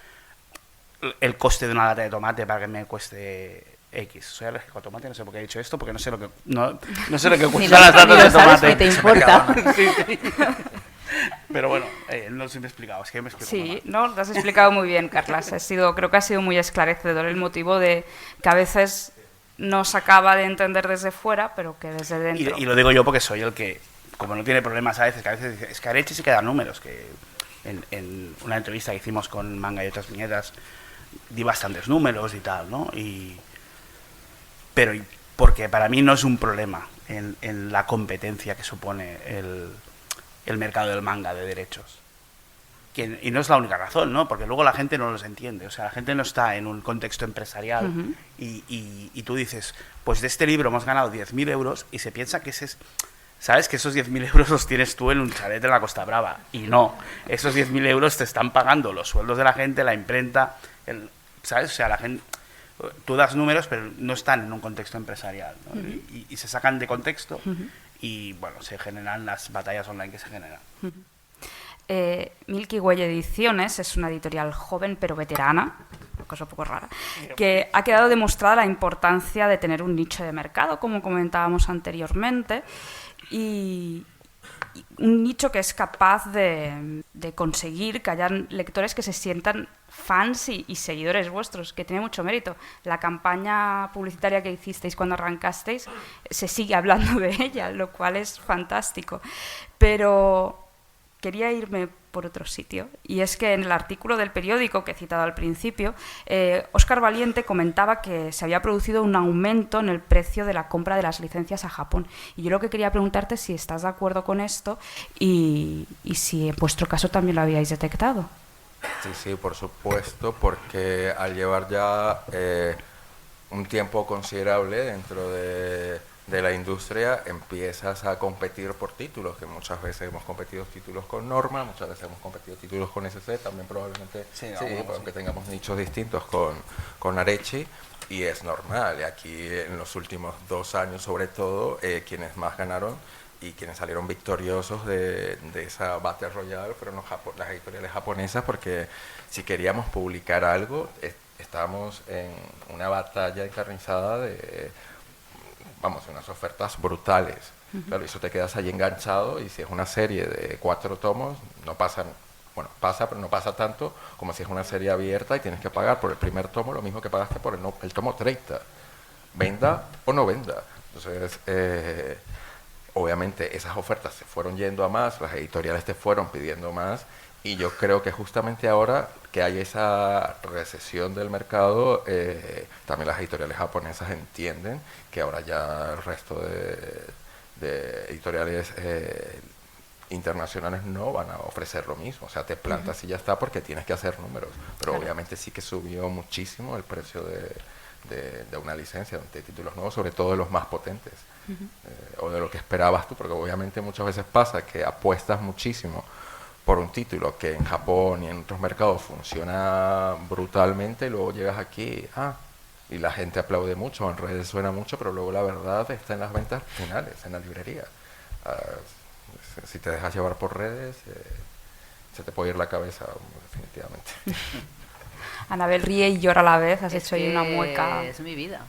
el coste de una lata de tomate para que me cueste X. Soy alérgico a tomate, no sé por qué he dicho esto, porque no sé lo que cuestan las latas de tomate. Ni te importa. Sí. Pero bueno, no sé si me he explicado, es que me explico Sí, mal. no, lo has explicado muy bien, Carlas. Creo que ha sido muy esclarecedor el motivo de que a veces no se acaba de entender desde fuera, pero que desde dentro. Y lo digo yo porque soy el que, como no tiene problemas a veces, que a veces dice, es que Areche sí que da números, que en una entrevista que hicimos con Manga y otras viñetas di bastantes números y tal, ¿no? Pero porque para mí no es un problema en la competencia que supone el mercado del manga de derechos. Y no es la única razón, ¿no? Porque luego la gente no los entiende. O sea, la gente no está en un contexto empresarial. Ujú. Y tú dices, pues de este libro hemos ganado 10.000 euros y se piensa que ¿sabes? Que esos 10.000 euros los tienes tú en un chalet en la Costa Brava. Y no, esos 10.000 euros te están pagando los sueldos de la gente, la imprenta, ¿sabes? O sea, la gente... Tú das números, pero no están en un contexto empresarial, ¿no? Uh-huh. y se sacan de contexto. Uh-huh. Y bueno, se generan las batallas online que se generan. Milky Way Ediciones es una editorial joven pero veterana, una cosa un poco rara, que ha quedado demostrada la importancia de tener un nicho de mercado, como comentábamos anteriormente, y un nicho que es capaz de conseguir que hayan lectores que se sientan fans y seguidores vuestros, que tiene mucho mérito. La campaña publicitaria que hicisteis cuando arrancasteis, se sigue hablando de ella, lo cual es fantástico. Pero quería irme por otro sitio, y es que en el artículo del periódico que he citado al principio, Óscar Valiente comentaba que se había producido un aumento en el precio de la compra de las licencias a Japón. Y yo lo que quería preguntarte es si estás de acuerdo con esto y si en vuestro caso también lo habíais detectado. Sí, por supuesto, porque al llevar ya un tiempo considerable dentro de la industria, empiezas a competir por títulos, que muchas veces hemos competido títulos con Norma, muchas veces hemos competido títulos con SC, también probablemente, sí, aunque tengamos nichos distintos con Arechi, y es normal. Y aquí en los últimos 2 años, sobre todo, quienes más ganaron y quienes salieron victoriosos de esa Battle Royale fueron las editoriales japonesas, porque si queríamos publicar algo, estábamos en una batalla encarnizada de, unas ofertas brutales. Uh-huh. Claro, eso te quedas ahí enganchado, y si es una serie de 4 tomos, no pasan, pasa, pero no pasa tanto como si es una serie abierta y tienes que pagar por el primer tomo lo mismo que pagaste por el tomo 30, venda o no venda. Entonces, obviamente esas ofertas se fueron yendo a más, las editoriales te fueron pidiendo más, y yo creo que justamente ahora que hay esa recesión del mercado, también las editoriales japonesas entienden que ahora ya el resto de editoriales internacionales no van a ofrecer lo mismo. O sea, te plantas y ya está, porque tienes que hacer números. Pero claro, obviamente sí que subió muchísimo el precio de una licencia de títulos nuevos, sobre todo de los más potentes. O de lo que esperabas tú, porque obviamente muchas veces pasa que apuestas muchísimo por un título que en Japón y en otros mercados funciona brutalmente, y luego llegas aquí y la gente aplaude mucho, en redes suena mucho, pero luego la verdad está en las ventas finales, en la librería. Si te dejas llevar por redes, se te puede ir la cabeza, definitivamente. Anabel ríe y llora a la vez, has hecho ahí una mueca. Es mi vida.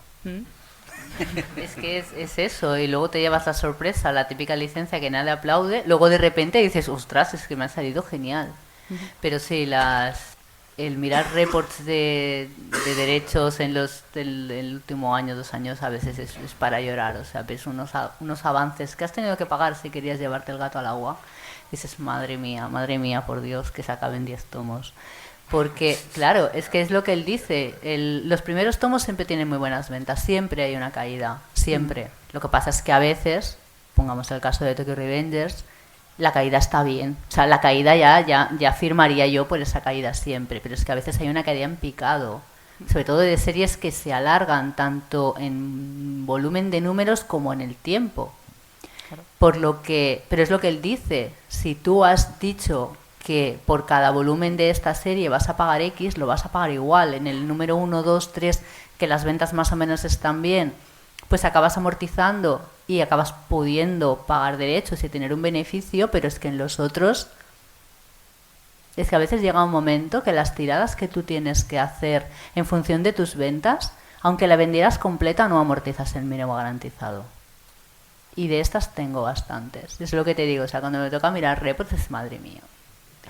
Es que es eso, y luego te llevas la sorpresa, la típica licencia que nadie aplaude, luego de repente dices, ostras, es que me ha salido genial. Pero sí, el mirar reports de derechos en el último año, 2 años, a veces es para llorar. O sea, ves unos avances que has tenido que pagar si querías llevarte el gato al agua. Dices, madre mía, por Dios, que se acaben 10 tomos. Porque, claro, es que es lo que él dice, los primeros tomos siempre tienen muy buenas ventas, siempre hay una caída, siempre. Lo que pasa es que a veces, pongamos el caso de Tokyo Revengers, la caída está bien. O sea, la caída ya firmaría yo por esa caída siempre, pero es que a veces hay una caída en picado, sobre todo de series que se alargan tanto en volumen de números como en el tiempo. Pero es lo que él dice, si tú has dicho que por cada volumen de esta serie vas a pagar X, lo vas a pagar igual. En el número 1, 2, 3, que las ventas más o menos están bien, pues acabas amortizando y acabas pudiendo pagar derechos y tener un beneficio, pero es que en los otros, es que a veces llega un momento que las tiradas que tú tienes que hacer en función de tus ventas, aunque la vendieras completa, no amortizas el mínimo garantizado. Y de estas tengo bastantes. Es lo que te digo, o sea, cuando me toca mirar reports, es madre mía.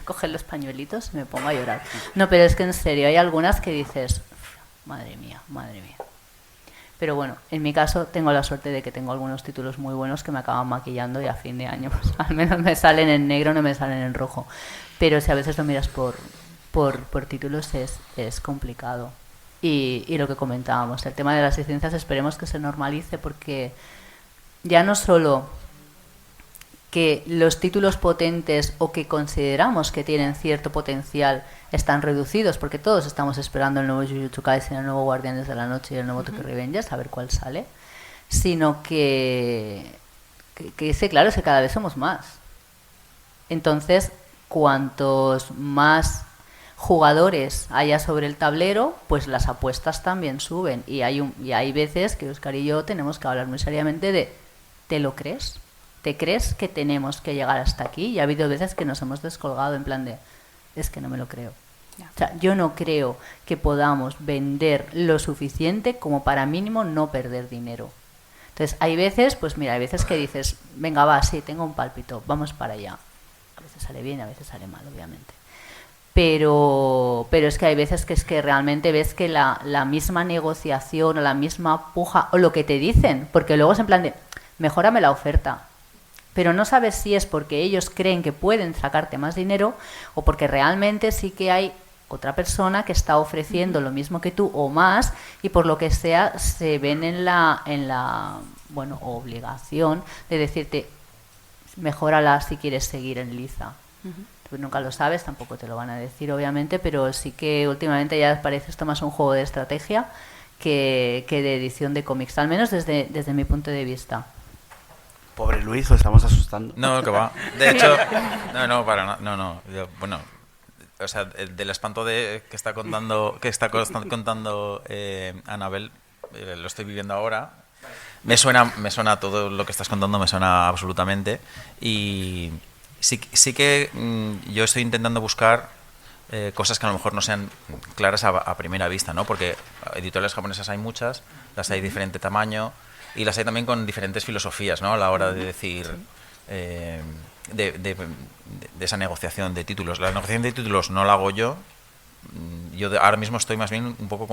Coger los pañuelitos y me pongo a llorar. No, pero es que en serio, hay algunas que dices, madre mía, madre mía. Pero bueno, en mi caso tengo la suerte de que tengo algunos títulos muy buenos que me acaban maquillando y a fin de año pues, al menos me salen en negro, no me salen en rojo. Pero si a veces lo miras por títulos es complicado. Y lo que comentábamos, el tema de las licencias esperemos que se normalice porque ya no solo que los títulos potentes o que consideramos que tienen cierto potencial están reducidos, porque todos estamos esperando el nuevo Jujutsu Kaisen, el nuevo Guardianes de la Noche y el nuevo Tokyo Revengers, a ver cuál sale, sino que dice, claro, es que cada vez somos más. Entonces, cuantos más jugadores haya sobre el tablero, pues las apuestas también suben. Y hay veces que Óscar y yo tenemos que hablar muy seriamente de ¿te lo crees? ¿Te crees que tenemos que llegar hasta aquí? Y ha habido veces que nos hemos descolgado en plan de, es que no me lo creo. O sea, yo no creo que podamos vender lo suficiente como para mínimo no perder dinero. Entonces, hay veces, pues mira, hay veces que dices, venga, va, sí, tengo un pálpito, vamos para allá. A veces sale bien, a veces sale mal, obviamente. Pero es que hay veces que es que realmente ves que la misma negociación o la misma puja o lo que te dicen, porque luego es en plan de, mejórame la oferta. Pero no sabes si es porque ellos creen que pueden sacarte más dinero o porque realmente sí que hay otra persona que está ofreciendo lo mismo que tú o más y por lo que sea se ven en la obligación de decirte mejórala si quieres seguir en liza. Tú nunca lo sabes, tampoco te lo van a decir obviamente, pero sí que últimamente ya parece esto más un juego de estrategia que de edición de cómics, al menos desde mi punto de vista. Pobre Luis, lo estamos asustando. No, que va. De hecho, no. Bueno, o sea, del espanto que está contando Anabel, lo estoy viviendo ahora. Me suena todo lo que estás contando, me suena absolutamente. Y sí que yo estoy intentando buscar cosas que a lo mejor no sean claras a primera vista, ¿no? Porque editoriales japonesas hay muchas, las hay de diferente tamaño. Y las hay también con diferentes filosofías, ¿no? A la hora de decir de esa negociación de títulos. La negociación de títulos no la hago yo. Yo ahora mismo estoy más bien un poco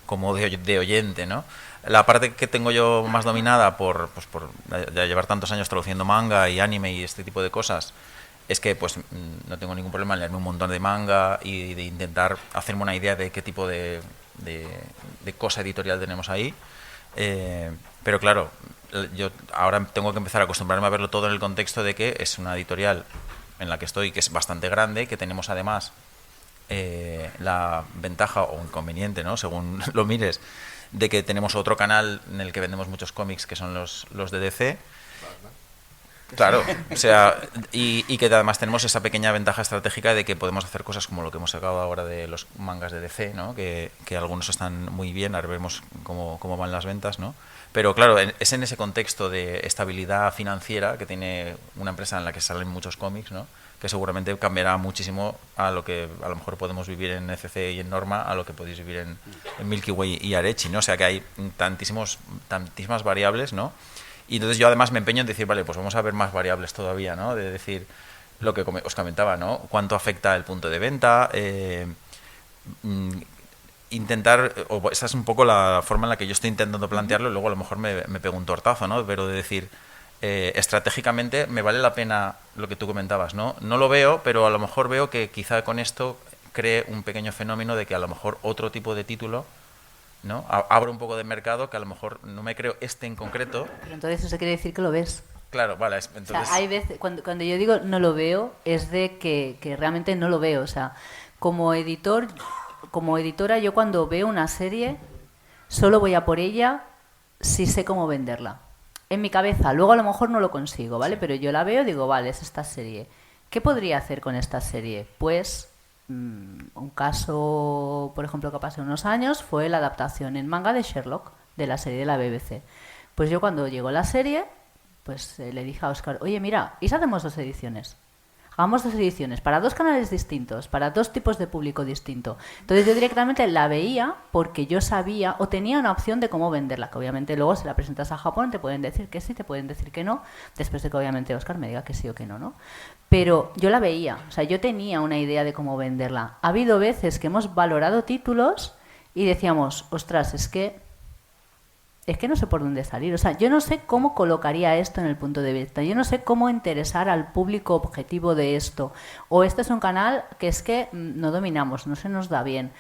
como de oyente, ¿no? La parte que tengo yo más dominada por llevar tantos años traduciendo manga y anime y este tipo de cosas es que pues no tengo ningún problema en leerme un montón de manga y de intentar hacerme una idea de qué tipo de cosa editorial tenemos ahí. Pero claro, yo ahora tengo que empezar a acostumbrarme a verlo todo en el contexto de que es una editorial en la que estoy, que es bastante grande, que tenemos además la ventaja o inconveniente, ¿no? Según lo mires, de que tenemos otro canal en el que vendemos muchos cómics que son los de DC. Claro, o sea, y que además tenemos esa pequeña ventaja estratégica de que podemos hacer cosas como lo que hemos sacado ahora de los mangas de DC, ¿no? Que algunos están muy bien, ahora veremos cómo van las ventas, ¿no? Pero claro, es en ese contexto de estabilidad financiera que tiene una empresa en la que salen muchos cómics, ¿no? Que seguramente cambiará muchísimo a lo que a lo mejor podemos vivir en ECC y en Norma, a lo que podéis vivir en Milky Way y Arechi, ¿no? O sea que hay tantísimas variables, ¿no? Y entonces yo además me empeño en decir, vale, pues vamos a ver más variables todavía, ¿no? De decir lo que os comentaba, ¿no? Cuánto afecta el punto de venta, intentar, o esa es un poco la forma en la que yo estoy intentando plantearlo, y luego a lo mejor me pego un tortazo, ¿no? Pero de decir, estratégicamente me vale la pena lo que tú comentabas, ¿no? No lo veo, pero a lo mejor veo que quizá con esto cree un pequeño fenómeno de que a lo mejor otro tipo de título, ¿no? Abro un poco de mercado que a lo mejor no me creo este en concreto. Pero entonces eso quiere decir que lo ves. Claro, vale, O entonces... sea, hay veces, cuando yo digo no lo veo, es de que realmente no lo veo. O sea, como editora, yo cuando veo una serie, solo voy a por ella si sé cómo venderla. En mi cabeza, luego a lo mejor no lo consigo, ¿vale? Pero yo la veo y digo, vale, es esta serie. ¿Qué podría hacer con esta serie? Pues un caso, por ejemplo, que pasó unos años fue la adaptación en manga de Sherlock, de la serie de la BBC. Pues yo cuando llegó la serie, pues le dije a Óscar, oye, mira, ¿y si hacemos 2 ediciones? Hagamos 2 ediciones para 2 canales distintos, para 2 tipos de público distinto. Entonces yo directamente la veía porque yo sabía o tenía una opción de cómo venderla, que obviamente luego si la presentas a Japón te pueden decir que sí, te pueden decir que no, después de que obviamente Óscar me diga que sí o que no, ¿no? Pero yo la veía, o sea, yo tenía una idea de cómo venderla. Ha habido veces que hemos valorado títulos y decíamos, ostras, es que no sé por dónde salir. O sea, yo no sé cómo colocaría esto en el punto de vista. Yo no sé cómo interesar al público objetivo de esto. O este es un canal que es que no dominamos, no se nos da bien.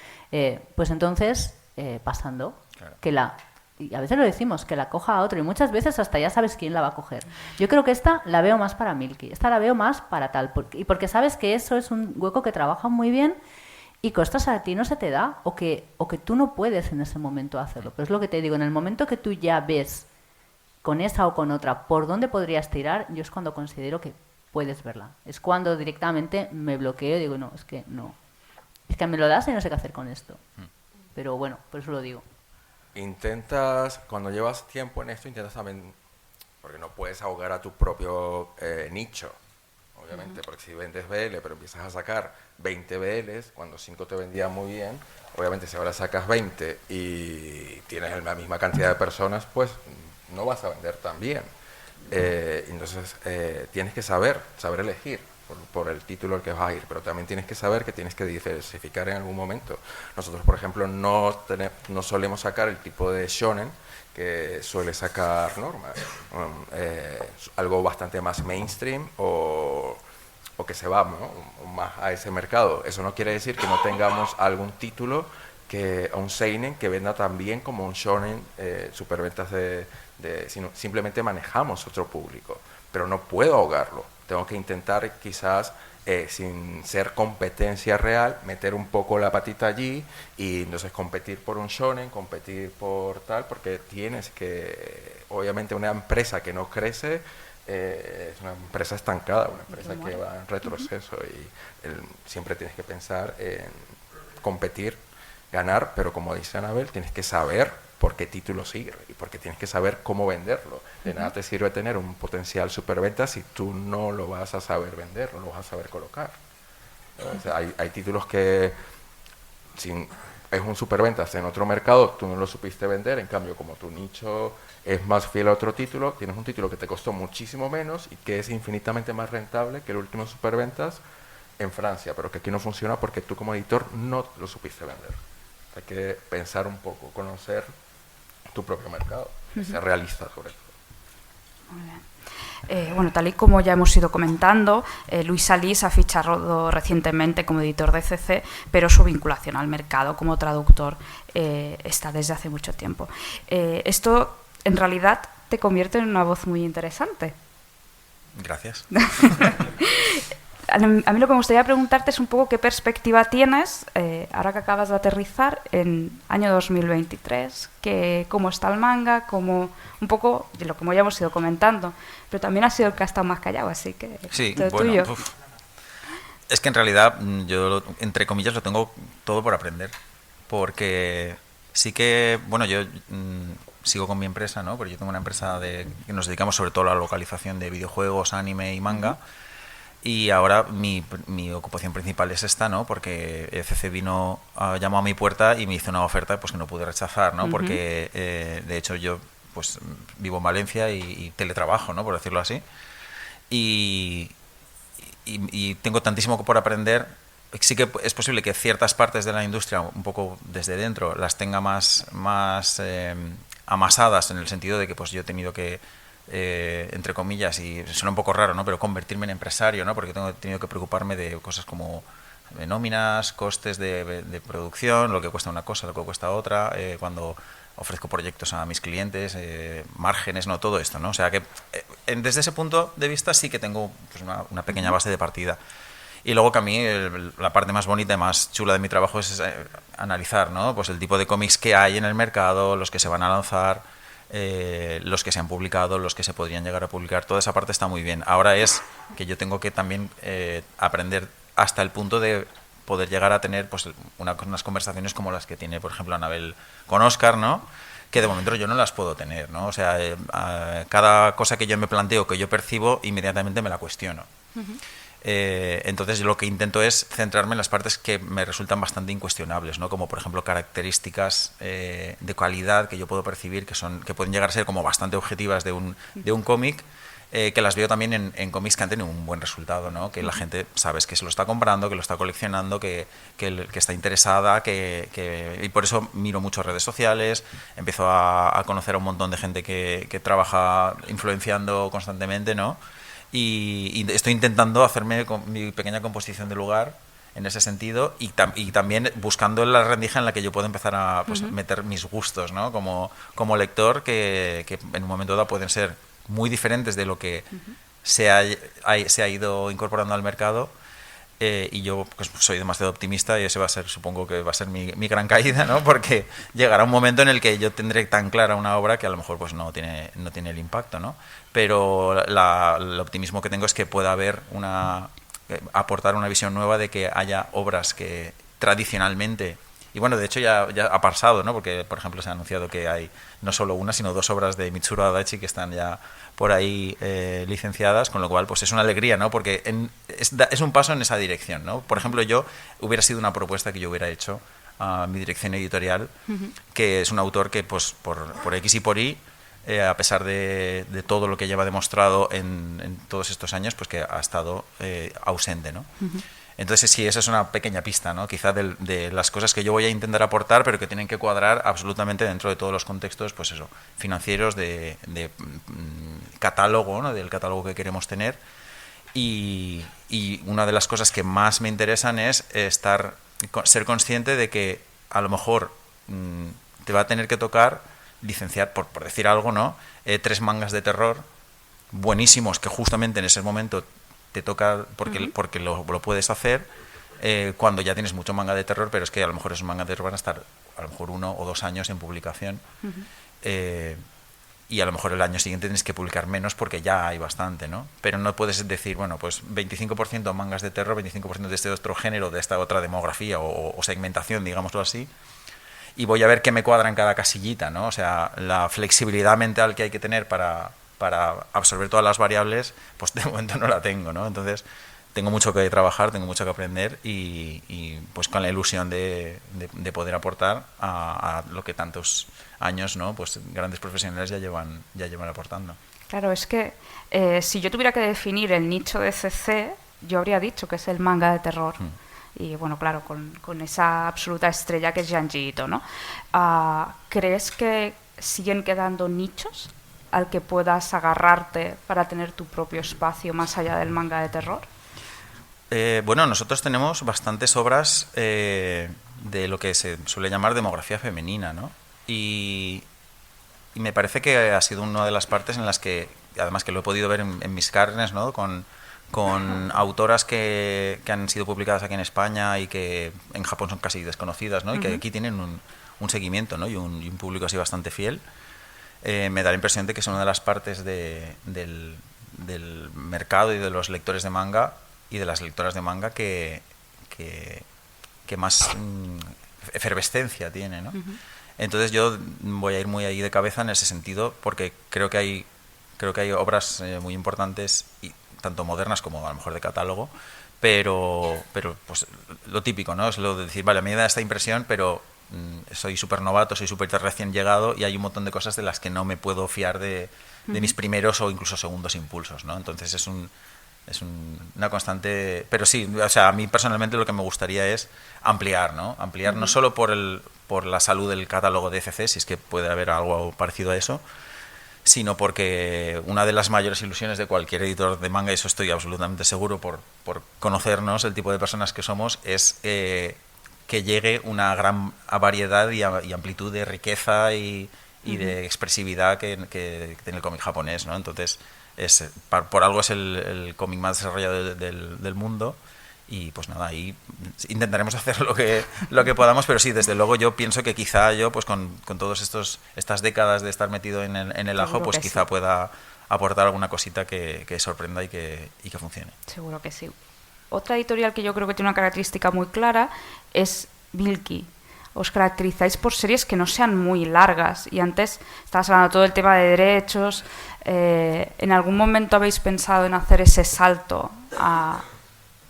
Pues entonces, pasando, claro, y a veces lo decimos, que la coja a otro. Y muchas veces hasta ya sabes quién la va a coger. Yo creo que esta la veo más para Milky. Esta la veo más para tal. Y porque sabes que eso es un hueco que trabaja muy bien y que, ostras, a ti no se te da o que tú no puedes en ese momento hacerlo. Pero es lo que te digo, en el momento que tú ya ves con esa o con otra por dónde podrías tirar, yo es cuando considero que puedes verla. Es cuando directamente me bloqueo y digo, no, es que no. Es que me lo das y no sé qué hacer con esto. Pero bueno, por eso lo digo. Intentas, cuando llevas tiempo en esto, intentas también, porque no puedes ahogar a tu propio nicho. Obviamente, porque si vendes BL, pero empiezas a sacar 20 BLs, cuando 5 te vendían muy bien, obviamente si ahora sacas 20 y tienes la misma cantidad de personas, pues no vas a vender tan bien. Entonces, tienes que saber elegir por el título al que vas a ir, pero también tienes que saber que tienes que diversificar en algún momento. Nosotros, por ejemplo, no solemos sacar el tipo de shonen que suele sacar Norma, algo bastante más mainstream o que se va, ¿no?, más a ese mercado. Eso no quiere decir que no tengamos algún título un seinen que venda tan bien como un shonen, superventas sino simplemente manejamos otro público, pero no puedo ahogarlo. Tengo que intentar quizás, sin ser competencia real, meter un poco la patita allí y entonces competir por un shonen, competir por tal, porque tienes que, obviamente una empresa que no crece es una empresa estancada, una empresa que va en retroceso y siempre tienes que pensar en competir, ganar, pero como dice Anabel, tienes que saber por qué título sirve y porque tienes que saber cómo venderlo. De nada te sirve tener un potencial superventa si tú no lo vas a saber vender, no lo vas a saber colocar. O sea, hay títulos que es un superventas en otro mercado, tú no lo supiste vender, en cambio como tu nicho es más fiel a otro título, tienes un título que te costó muchísimo menos y que es infinitamente más rentable que el último superventas en Francia, pero que aquí no funciona porque tú como editor no lo supiste vender. Hay que pensar un poco, conocer tu propio mercado, ser realista sobre todo. Muy bien. Bueno, tal y como ya hemos ido comentando, Luis Salís ha fichado recientemente como editor de CC, pero su vinculación al mercado como traductor está desde hace mucho tiempo. Esto, en realidad, te convierte en una voz muy interesante. Gracias. A mí lo que me gustaría preguntarte es un poco qué perspectiva tienes, ahora que acabas de aterrizar, en año 2023, cómo está el manga, un poco de lo que ya hemos ido comentando, pero también ha sido el que ha estado más callado, así que sí, todo bueno, tuyo. Es que en realidad yo, entre comillas, lo tengo todo por aprender, porque sí que, bueno, yo sigo con mi empresa, ¿no? Pero yo tengo una empresa que nos dedicamos sobre todo a la localización de videojuegos, anime y manga. Y ahora mi ocupación principal es esta, ¿no? Porque CC llamó a mi puerta y me hizo una oferta pues que no pude rechazar, ¿no? Porque de hecho yo pues vivo en Valencia y teletrabajo, ¿no? Por decirlo así. Y tengo tantísimo por aprender. Sí que es posible que ciertas partes de la industria, un poco desde dentro, las tenga más amasadas, en el sentido de que pues yo he tenido que entre comillas, y suena un poco raro, ¿no? Pero convertirme en empresario, ¿no? Porque he tenido que preocuparme de cosas como nóminas, costes de producción, lo que cuesta una cosa, lo que cuesta otra, cuando ofrezco proyectos a mis clientes, márgenes, no, todo esto, ¿no? O sea que desde ese punto de vista sí que tengo pues, una pequeña base de partida. Y luego que a mí la parte más bonita y más chula de mi trabajo es analizar, ¿no? Pues el tipo de cómics que hay en el mercado, los que se van a lanzar, los que se han publicado, los que se podrían llegar a publicar. Toda esa parte está muy bien. Ahora es que yo tengo que también aprender hasta el punto de poder llegar a tener pues unas conversaciones como las que tiene, por ejemplo, Anabel con Óscar, ¿no? Que de momento yo no las puedo tener, ¿no? O sea, cada cosa que yo me planteo, que yo percibo, inmediatamente me la cuestiono. Entonces lo que intento es centrarme en las partes que me resultan bastante incuestionables, ¿no? Como por ejemplo características de calidad que yo puedo percibir que pueden llegar a ser como bastante objetivas de un cómic, que las veo también en cómics que han tenido un buen resultado, ¿no? Que la gente sabes que se lo está comprando, que lo está coleccionando, que está interesada, y por eso miro mucho redes sociales, empiezo a conocer a un montón de gente que trabaja influenciando constantemente, ¿no? Y estoy intentando hacerme mi pequeña composición de lugar en ese sentido y también buscando la rendija en la que yo puedo empezar a pues, meter mis gustos, ¿no? Como lector, que en un momento dado pueden ser muy diferentes de lo que se ha ido incorporando al mercado, y yo pues, soy demasiado optimista y ese va a ser, supongo que va a ser mi gran caída, ¿no? Porque llegará un momento en el que yo tendré tan clara una obra que a lo mejor pues no tiene el impacto, ¿no? Pero el optimismo que tengo es que pueda haber aportar una visión nueva de que haya obras que tradicionalmente, y bueno, de hecho ya ha pasado, ¿no? Porque por ejemplo se ha anunciado que hay no solo una sino 2 obras de Mitsuru Adachi que están ya por ahí licenciadas, con lo cual pues es una alegría, ¿no? Porque es un paso en esa dirección, ¿no? Por ejemplo, hubiera sido una propuesta que yo hubiera hecho a mi dirección editorial, que es un autor que pues por X y por Y, a pesar de todo lo que lleva demostrado en todos estos años, pues que ha estado ausente, ¿no? Entonces sí, esa es una pequeña pista, ¿no? Quizá de las cosas que yo voy a intentar aportar, pero que tienen que cuadrar absolutamente dentro de todos los contextos, pues eso, financieros, de catálogo, ¿no? Del catálogo que queremos tener. Y una de las cosas que más me interesan es ser consciente de que a lo mejor te va a tener que tocar licenciar, por decir algo, ¿no? 3 mangas de terror buenísimos que justamente en ese momento te toca porque lo puedes hacer, cuando ya tienes mucho manga de terror, pero es que a lo mejor esos mangas de terror van a estar a lo mejor 1 o 2 años en publicación, y a lo mejor el año siguiente tienes que publicar menos porque ya hay bastante, ¿no? Pero no puedes decir, bueno, pues 25% mangas de terror, 25% de este otro género, de esta otra demografía o segmentación, digámoslo así, y voy a ver qué me cuadra en cada casillita, ¿no? O sea, la flexibilidad mental que hay que tener para absorber todas las variables, pues de momento no la tengo, ¿no? Entonces tengo mucho que trabajar, tengo mucho que aprender y pues con la ilusión de poder aportar a lo que tantos años, ¿no? Pues grandes profesionales ya llevan aportando. Claro, es que si yo tuviera que definir el nicho de CC, yo habría dicho que es el manga de terror. Y bueno, claro, con esa absoluta estrella que es Junji Ito, ¿no? ¿Crees que siguen quedando nichos al que puedas agarrarte para tener tu propio espacio más allá del manga de terror? Bueno, nosotros tenemos bastantes obras de lo que se suele llamar demografía femenina, ¿no? Y me parece que ha sido una de las partes en las que, además que lo he podido ver en mis carnes, ¿no? Con autoras que han sido publicadas aquí en España y que en Japón son casi desconocidas, ¿no? Y que aquí tienen un seguimiento, ¿no? y un público así bastante fiel. Me da la impresión de que es una de las partes del mercado y de los lectores de manga y de las lectoras de manga que más efervescencia tiene, ¿no? Entonces yo voy a ir muy ahí de cabeza en ese sentido, porque creo que hay obras muy importantes, y tanto modernas como a lo mejor de catálogo, pero pues lo típico, ¿no? Es lo de decir, vale, a mí me da esta impresión, pero soy súper novato, soy súper recién llegado y hay un montón de cosas de las que no me puedo fiar de mis primeros o incluso segundos impulsos, ¿no? Entonces es una constante, pero sí, o sea, a mí personalmente lo que me gustaría es ampliar, ¿no? Ampliar no solo por la salud del catálogo de ECC, si es que puede haber algo parecido a eso, sino porque una de las mayores ilusiones de cualquier editor de manga, y eso estoy absolutamente seguro por conocernos, el tipo de personas que somos, es que llegue una gran variedad y amplitud de riqueza y de expresividad que tiene el cómic japonés, ¿no? Entonces, por algo es el cómic más desarrollado del mundo. Y pues nada, ahí intentaremos hacer lo que podamos, pero sí, desde luego yo pienso que quizá yo, pues con todas estas décadas de estar metido en el ajo, pues quizá pueda aportar alguna cosita que sorprenda y que funcione. Seguro que sí. Otra editorial que yo creo que tiene una característica muy clara es Milky. Os caracterizáis por series que no sean muy largas. Y antes estabas hablando de todo el tema de derechos. ¿En algún momento habéis pensado en hacer ese salto a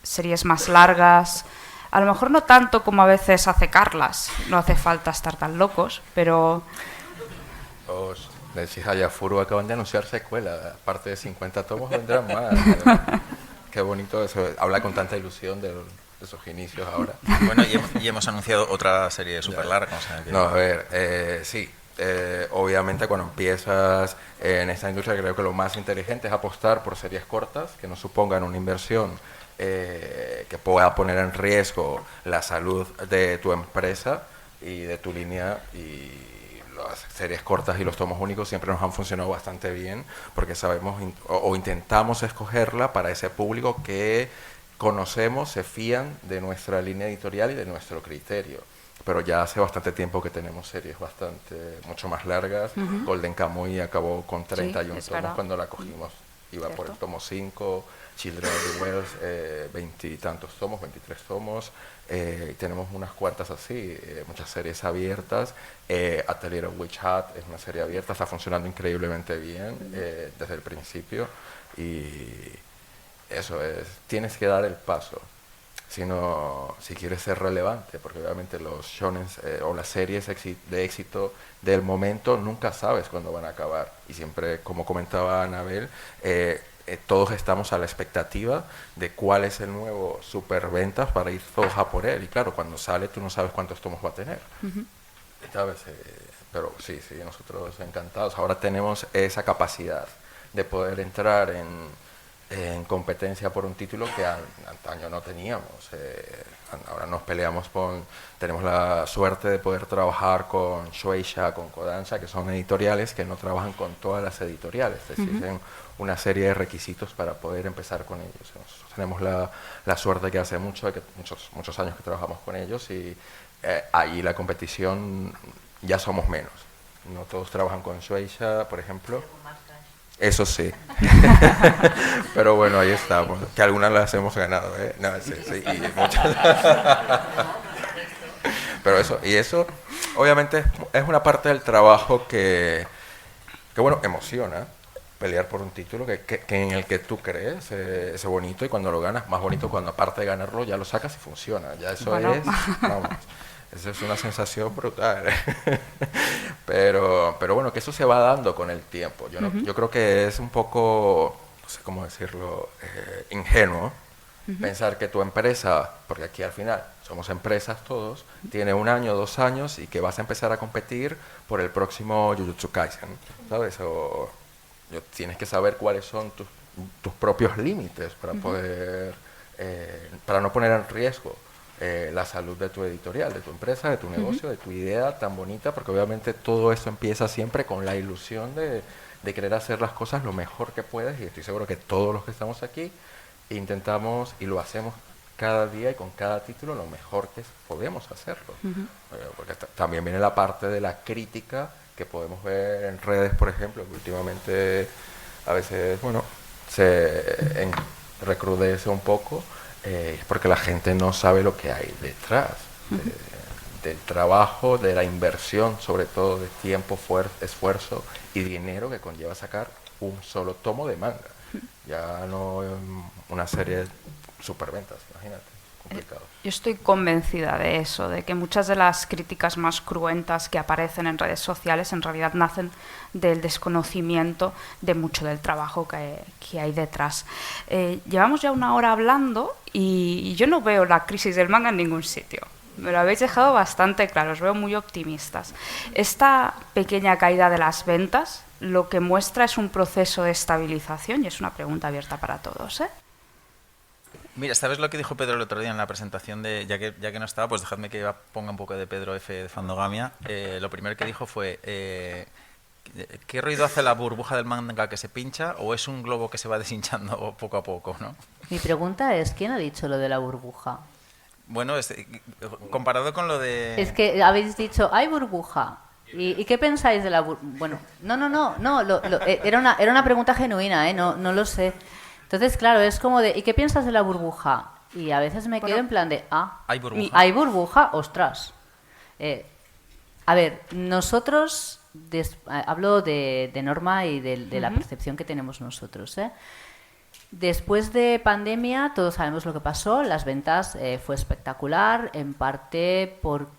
series más largas? A lo mejor no tanto como a veces hace Carlas. No hace falta estar tan locos, pero... Os decís a Yafuru, acaban de anunciar secuela. Aparte de 50 tomos vendrán más. Qué bonito eso. Habla con tanta ilusión de esos inicios ahora. Bueno, y hemos anunciado otra serie súper larga. O sea que... No, a ver, sí. Obviamente cuando empiezas en esta industria, creo que lo más inteligente es apostar por series cortas que no supongan una inversión que pueda poner en riesgo la salud de tu empresa y de tu línea. Y las series cortas y los tomos únicos siempre nos han funcionado bastante bien porque sabemos o intentamos escogerla para ese público que conocemos, se fían de nuestra línea editorial y de nuestro criterio. Pero ya hace bastante tiempo que tenemos series mucho más largas. Golden Kamuy acabó con 31 tomos cuando la cogimos. Iba por el tomo 5, Children of the Wells, 20 y tantos tomos, 23 tomos. Tenemos unas cuantas así, muchas series abiertas. Atelier of Witch Hat es una serie abierta, está funcionando increíblemente bien desde el principio. Y eso es, tienes que dar el paso. Si quieres ser relevante, porque obviamente los shonen o las series de éxito del momento nunca sabes cuándo van a acabar. Y siempre, como comentaba Anabel, todos estamos a la expectativa de cuál es el nuevo superventas para ir todos a por él. Y claro, cuando sale tú no sabes cuántos tomos va a tener. ¿Sabes? Pero sí, nosotros encantados. Ahora tenemos esa capacidad de poder entrar en competencia por un título que antaño no teníamos. Ahora nos peleamos tenemos la suerte de poder trabajar con Shueisha, con Kodansha, que son editoriales que no trabajan con todas las editoriales, tienen una serie de requisitos para poder empezar con ellos. Nosotros tenemos la suerte que hace muchos años que trabajamos con ellos y ahí la competición ya somos menos. No todos trabajan con Shueisha, por ejemplo. Eso sí. Pero bueno, ahí estamos. Que algunas las hemos ganado, ¿eh? No, sí, y muchas. Pero eso, obviamente, es una parte del trabajo que bueno, emociona. Pelear por un título que en el que tú crees es bonito, y cuando lo ganas, más bonito cuando aparte de ganarlo ya lo sacas y funciona. Ya eso vamos. Esa es una sensación brutal. Pero bueno, que eso se va dando con el tiempo. Yo creo que es un poco, no sé cómo decirlo, ingenuo pensar que tu empresa, porque aquí al final somos empresas todos, tiene 1 año, 2 años y que vas a empezar a competir por el próximo Jujutsu Kaisen, ¿sabes? Tienes que saber cuáles son tus propios límites para poder, para no poner en riesgo la salud de tu editorial, de tu empresa, de tu negocio, de tu idea tan bonita, porque obviamente todo esto empieza siempre con la ilusión de querer hacer las cosas lo mejor que puedes, y estoy seguro que todos los que estamos aquí intentamos y lo hacemos cada día y con cada título lo mejor que podemos hacerlo. Porque también viene la parte de la crítica que podemos ver en redes, por ejemplo, que últimamente a veces, bueno, se recrudece un poco. Es porque la gente no sabe lo que hay detrás del trabajo, de la inversión, sobre todo de tiempo, esfuerzo y dinero que conlleva sacar un solo tomo de manga. Ya no una serie de superventas, imagínate, complicado. Yo estoy convencida de eso, de que muchas de las críticas más cruentas que aparecen en redes sociales en realidad nacen del desconocimiento de mucho del trabajo que hay detrás. Llevamos ya 1 hora hablando y yo no veo la crisis del manga en ningún sitio. Me lo habéis dejado bastante claro, os veo muy optimistas. Esta pequeña caída de las ventas lo que muestra es un proceso de estabilización, y es una pregunta abierta para todos, ¿eh? Mira, ¿sabes lo que dijo Pedro el otro día en la presentación de, ya que no estaba, pues dejadme que ponga un poco de Pedro F. de Fandogamia? Lo primero que dijo fue, ¿qué ruido hace la burbuja del manga que se pincha o es un globo que se va deshinchando poco a poco, ¿no? Mi pregunta es, ¿quién ha dicho lo de la burbuja? Bueno, comparado con lo de... Es que habéis dicho, hay burbuja. ¿Y qué pensáis de la burbuja? Bueno, no, era una pregunta genuina, no lo sé. Entonces, claro, es como de, ¿y qué piensas de la burbuja? Y a veces me quedo en plan de, hay burbuja. ¿hay burbuja? Ostras. A ver, nosotros, hablo de Norma y de la percepción que tenemos nosotros, Después de pandemia, todos sabemos lo que pasó. Las ventas fue espectacular, en parte porque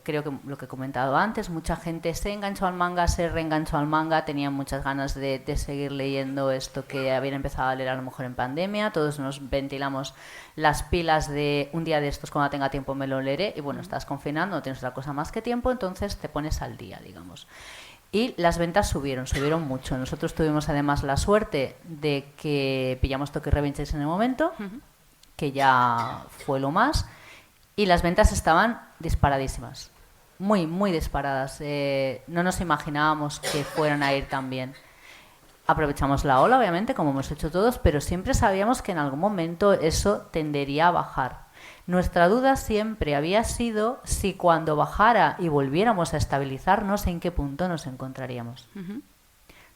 creo que lo que he comentado antes, mucha gente se enganchó al manga, se reenganchó al manga, tenían muchas ganas de seguir leyendo esto que habían empezado a leer a lo mejor en pandemia. Todos nos ventilamos las pilas de un día de estos, cuando tenga tiempo me lo leeré. Y bueno, estás confinando, no tienes otra cosa más que tiempo, entonces te pones al día, digamos. Y las ventas subieron mucho. Nosotros tuvimos además la suerte de que pillamos Tokyo Revengers en el momento, que ya fue lo más, y las ventas estaban disparadísimas, muy disparadas. No nos imaginábamos que fueran a ir tan bien. Aprovechamos la ola, obviamente, como hemos hecho todos, pero siempre sabíamos que en algún momento eso tendería a bajar. Nuestra duda siempre había sido si cuando bajara y volviéramos a estabilizarnos, en qué punto nos encontraríamos.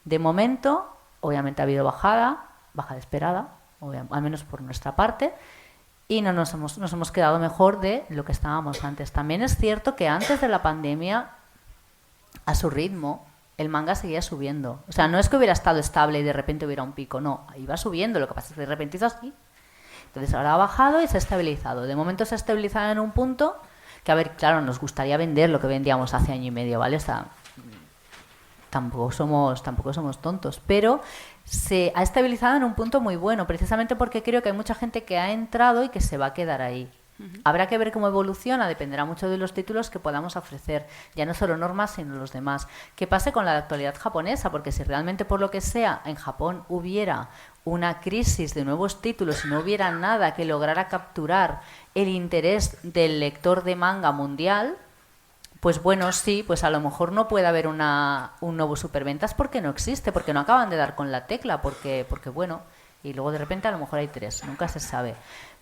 De momento, obviamente ha habido bajada esperada, al menos por nuestra parte, y no nos hemos quedado mejor de lo que estábamos antes. También es cierto que antes de la pandemia, a su ritmo, el manga seguía subiendo. O sea, no es que hubiera estado estable y de repente hubiera un pico, no, iba subiendo, lo que pasa es que de repente hizo así. Entonces ahora ha bajado y se ha estabilizado. De momento se ha estabilizado en un punto que, a ver, claro, nos gustaría vender lo que vendíamos hace año y medio, ¿vale? O sea, tampoco somos tontos, pero se ha estabilizado en un punto muy bueno, precisamente porque creo que hay mucha gente que ha entrado y que se va a quedar ahí. Habrá que ver cómo evoluciona, dependerá mucho de los títulos que podamos ofrecer, ya no solo Normas, sino los demás. ¿Qué pase con la actualidad japonesa? Porque si realmente por lo que sea en Japón hubiera una crisis de nuevos títulos y no hubiera nada que lograra capturar el interés del lector de manga mundial, pues bueno, sí, pues a lo mejor no puede haber un nuevo superventas porque no existe, porque no acaban de dar con la tecla, porque bueno, y luego de repente a lo mejor hay 3, nunca se sabe.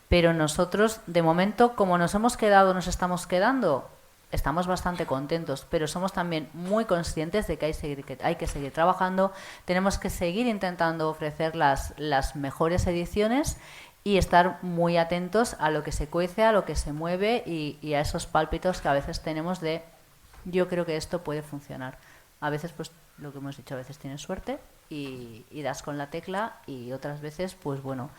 Pero nosotros, de momento, como nos estamos quedando, estamos bastante contentos, pero somos también muy conscientes de que hay que seguir trabajando, tenemos que seguir intentando ofrecer las mejores ediciones y estar muy atentos a lo que se cuece, a lo que se mueve y a esos pálpitos que a veces tenemos de yo creo que esto puede funcionar. A veces, pues lo que hemos dicho, a veces tienes suerte y das con la tecla, y otras veces, pues bueno,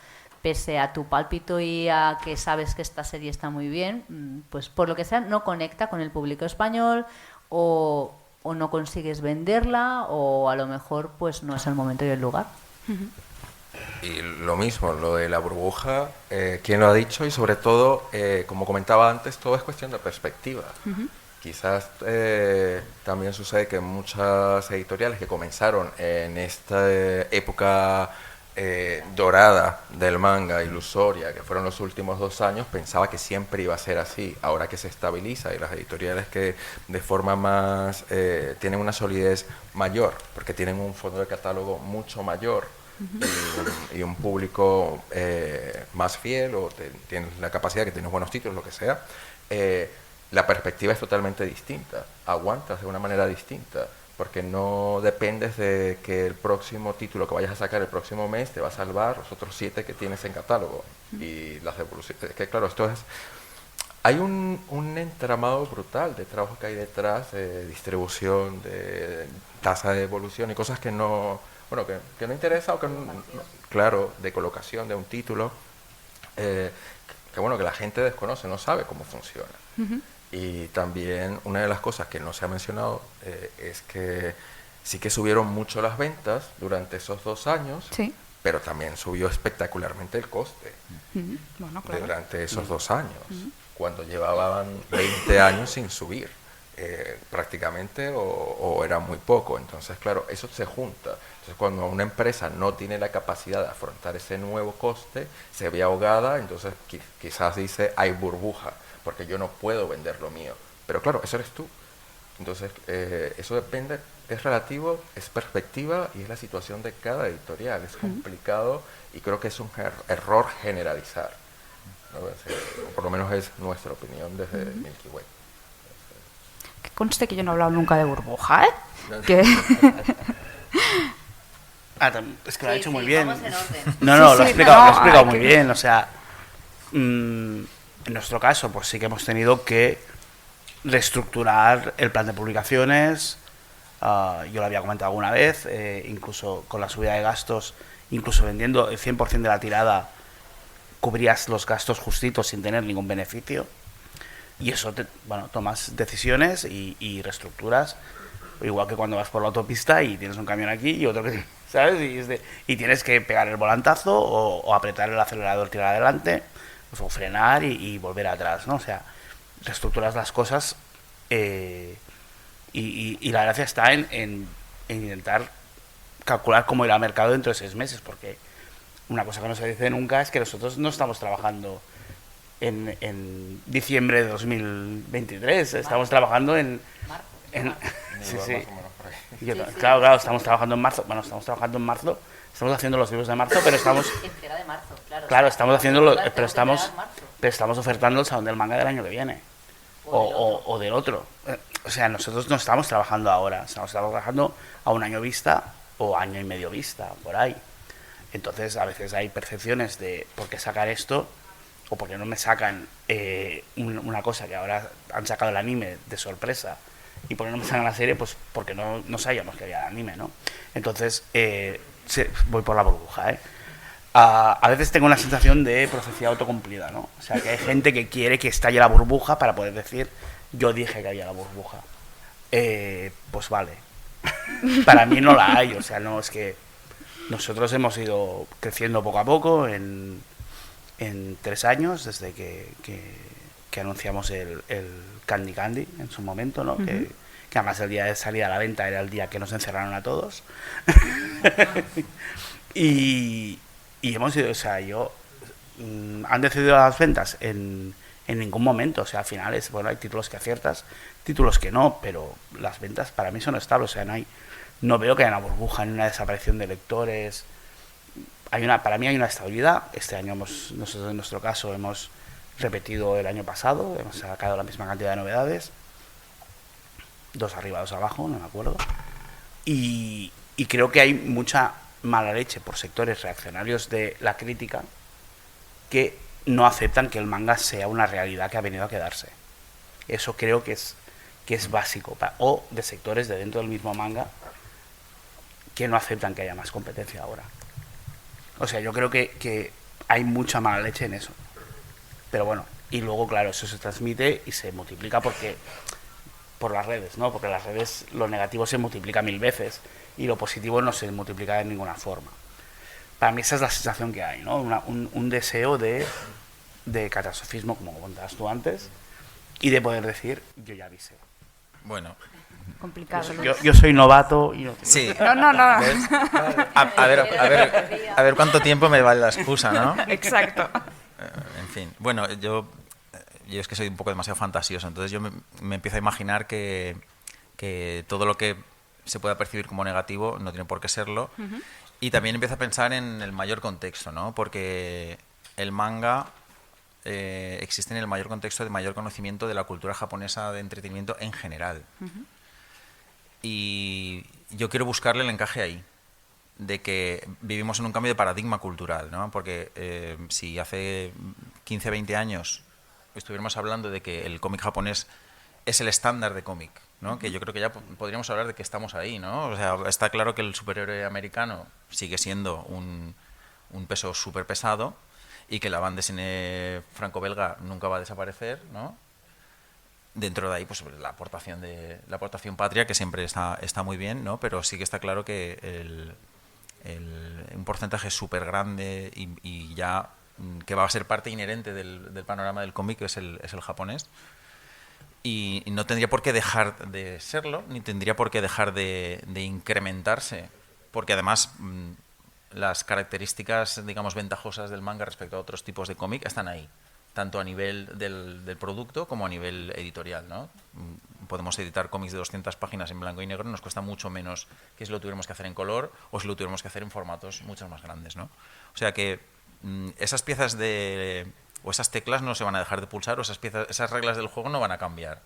pese a tu pálpito y a que sabes que esta serie está muy bien, pues por lo que sea no conecta con el público español o no consigues venderla, o a lo mejor pues no es el momento y el lugar. Y lo mismo, lo de la burbuja, ¿quién lo ha dicho? Y sobre todo, como comentaba antes, todo es cuestión de perspectiva. Quizás también sucede que muchas editoriales que comenzaron en esta época dorada del manga, ilusoria, que fueron los últimos 2 años, pensaba que siempre iba a ser así. Ahora que se estabiliza y las editoriales que de forma más tienen una solidez mayor, porque tienen un fondo de catálogo mucho mayor y un público más fiel, o tienes la capacidad que tienes buenos títulos, lo que sea, la perspectiva es totalmente distinta, aguantas de una manera distinta, porque no dependes de que el próximo título que vayas a sacar el próximo mes te va a salvar los otros 7 que tienes en catálogo. Y las devoluciones, es que claro, esto es... Hay un entramado brutal de trabajo que hay detrás, de distribución, de tasa de devolución y cosas que no... Bueno, que no interesa, o que claro, de colocación de un título, que bueno, que la gente desconoce, no sabe cómo funciona. Y también una de las cosas que no se ha mencionado es que sí que subieron mucho las ventas durante esos 2 años, sí, pero también subió espectacularmente el coste bueno, claro, durante esos 2 años, cuando llevaban 20 años sin subir. prácticamente o era muy poco. Entonces, claro, eso se junta. Entonces, cuando una empresa no tiene la capacidad de afrontar ese nuevo coste, se ve ahogada, entonces quizás dice, hay burbuja, porque yo no puedo vender lo mío. Pero claro, eso eres tú. Entonces, eso depende, es relativo, es perspectiva y es la situación de cada editorial. Es complicado y creo que es un error generalizar, ¿no? O por lo menos es nuestra opinión desde Milky Way. Que conste que yo no he hablado nunca de burbuja, ¿eh? No, Que... Es que lo ha Sí, hecho sí, muy bien. vamos en orden. No, Sí, lo sí, ha explicado, no, lo ha explicado hay muy que- bien. O sea, en nuestro caso, pues sí que hemos tenido que reestructurar el plan de publicaciones. Yo lo había comentado alguna vez, incluso con la subida de gastos, incluso vendiendo el 100% de la tirada, cubrías los gastos justitos sin tener ningún beneficio. Y eso, tomas decisiones y reestructuras. Igual que cuando vas por la autopista y tienes un camión aquí y otro que, ¿sabes? Y tienes que pegar el volantazo o apretar el acelerador, tirar adelante, pues, o frenar y volver atrás, ¿no? O sea, reestructuras las cosas y la gracia está en intentar calcular cómo irá el mercado dentro de 6 meses, porque una cosa que no se dice nunca es que nosotros no estamos trabajando en diciembre de 2023, estamos trabajando en... Sí, sí. Claro, estamos trabajando en marzo. Bueno, estamos trabajando en marzo. Estamos haciendo los libros de marzo, pero estamos... Entrega de marzo, claro. Claro, estamos haciendo... Tengo Pero que entregar estamos, en marzo. pero estamos ofertando el Salón del Manga del año que viene. O del otro. O sea, nosotros no estamos trabajando ahora. Estamos trabajando a un año vista o año y medio vista, por ahí. Entonces, a veces hay percepciones de por qué sacar esto o por qué no me sacan una cosa que ahora han sacado el anime de sorpresa y por qué no me sacan la serie, pues porque no sabíamos que había anime, ¿no? Entonces, voy por la burbuja, ¿eh? A veces tengo una sensación de profecía autocumplida, ¿no? O sea, que hay gente que quiere que estalle la burbuja para poder decir, yo dije que había la burbuja. Pues vale. Para mí no la hay, o sea, no, es que nosotros hemos ido creciendo poco a poco en 3 años, desde que anunciamos el Candy Candy en su momento, ¿no? Que además el día de salida a la venta era el día que nos encerraron a todos. y hemos ido, o sea, han decidido las ventas en ningún momento, o sea, al final hay títulos que aciertas, títulos que no, pero las ventas para mí son estables, o sea, no veo que haya una burbuja ni una desaparición de lectores. Para mí hay una estabilidad. Este año nosotros en nuestro caso hemos repetido el año pasado, hemos sacado la misma cantidad de novedades, 2 arriba, 2 abajo, no me acuerdo, y creo que hay mucha mala leche por sectores reaccionarios de la crítica que no aceptan que el manga sea una realidad que ha venido a quedarse. Eso creo que es básico, o de sectores de dentro del mismo manga que no aceptan que haya más competencia ahora. O sea, yo creo que hay mucha mala leche en eso. Pero bueno, y luego, claro, eso se transmite y se multiplica por las redes, ¿no? Porque en las redes lo negativo se multiplica 1000 veces y lo positivo no se multiplica de ninguna forma. Para mí esa es la sensación que hay, ¿no? Un deseo de catastrofismo, como contabas tú antes, y de poder decir, yo ya avisé. Bueno, Complicado. Yo soy novato y no... sí. No. ¿Ves? A ver cuánto tiempo me vale la excusa, ¿no? Exacto. En fin, bueno, yo es que soy un poco demasiado fantasioso, entonces yo me empiezo a imaginar que todo lo que se pueda percibir como negativo no tiene por qué serlo. Y también empiezo a pensar en el mayor contexto, ¿no? Porque el manga existe en el mayor contexto de mayor conocimiento de la cultura japonesa de entretenimiento en general. Y yo quiero buscarle el encaje ahí, de que vivimos en un cambio de paradigma cultural, ¿no? Porque si hace 15, 20 años estuviéramos hablando de que el cómic japonés es el estándar de cómic, ¿no? Que yo creo que ya podríamos hablar de que estamos ahí, ¿no? O sea, está claro que el superhéroe americano sigue siendo un peso súper pesado y que la banda de cine franco-belga nunca va a desaparecer, ¿no? Dentro de ahí, pues la aportación patria, que siempre está muy bien, ¿no? Pero sí que está claro que un porcentaje súper grande y ya que va a ser parte inherente del panorama del cómic es el japonés. y no tendría por qué dejar de serlo, ni tendría por qué dejar de incrementarse, porque además las características, digamos, ventajosas del manga respecto a otros tipos de cómic están ahí, tanto a nivel del producto como a nivel editorial, ¿no? Podemos editar cómics de 200 páginas en blanco y negro, nos cuesta mucho menos que si lo tuviéramos que hacer en color o si lo tuviéramos que hacer en formatos mucho más grandes, ¿no? O sea que esas piezas o esas teclas no se van a dejar de pulsar, o esas reglas del juego no van a cambiar.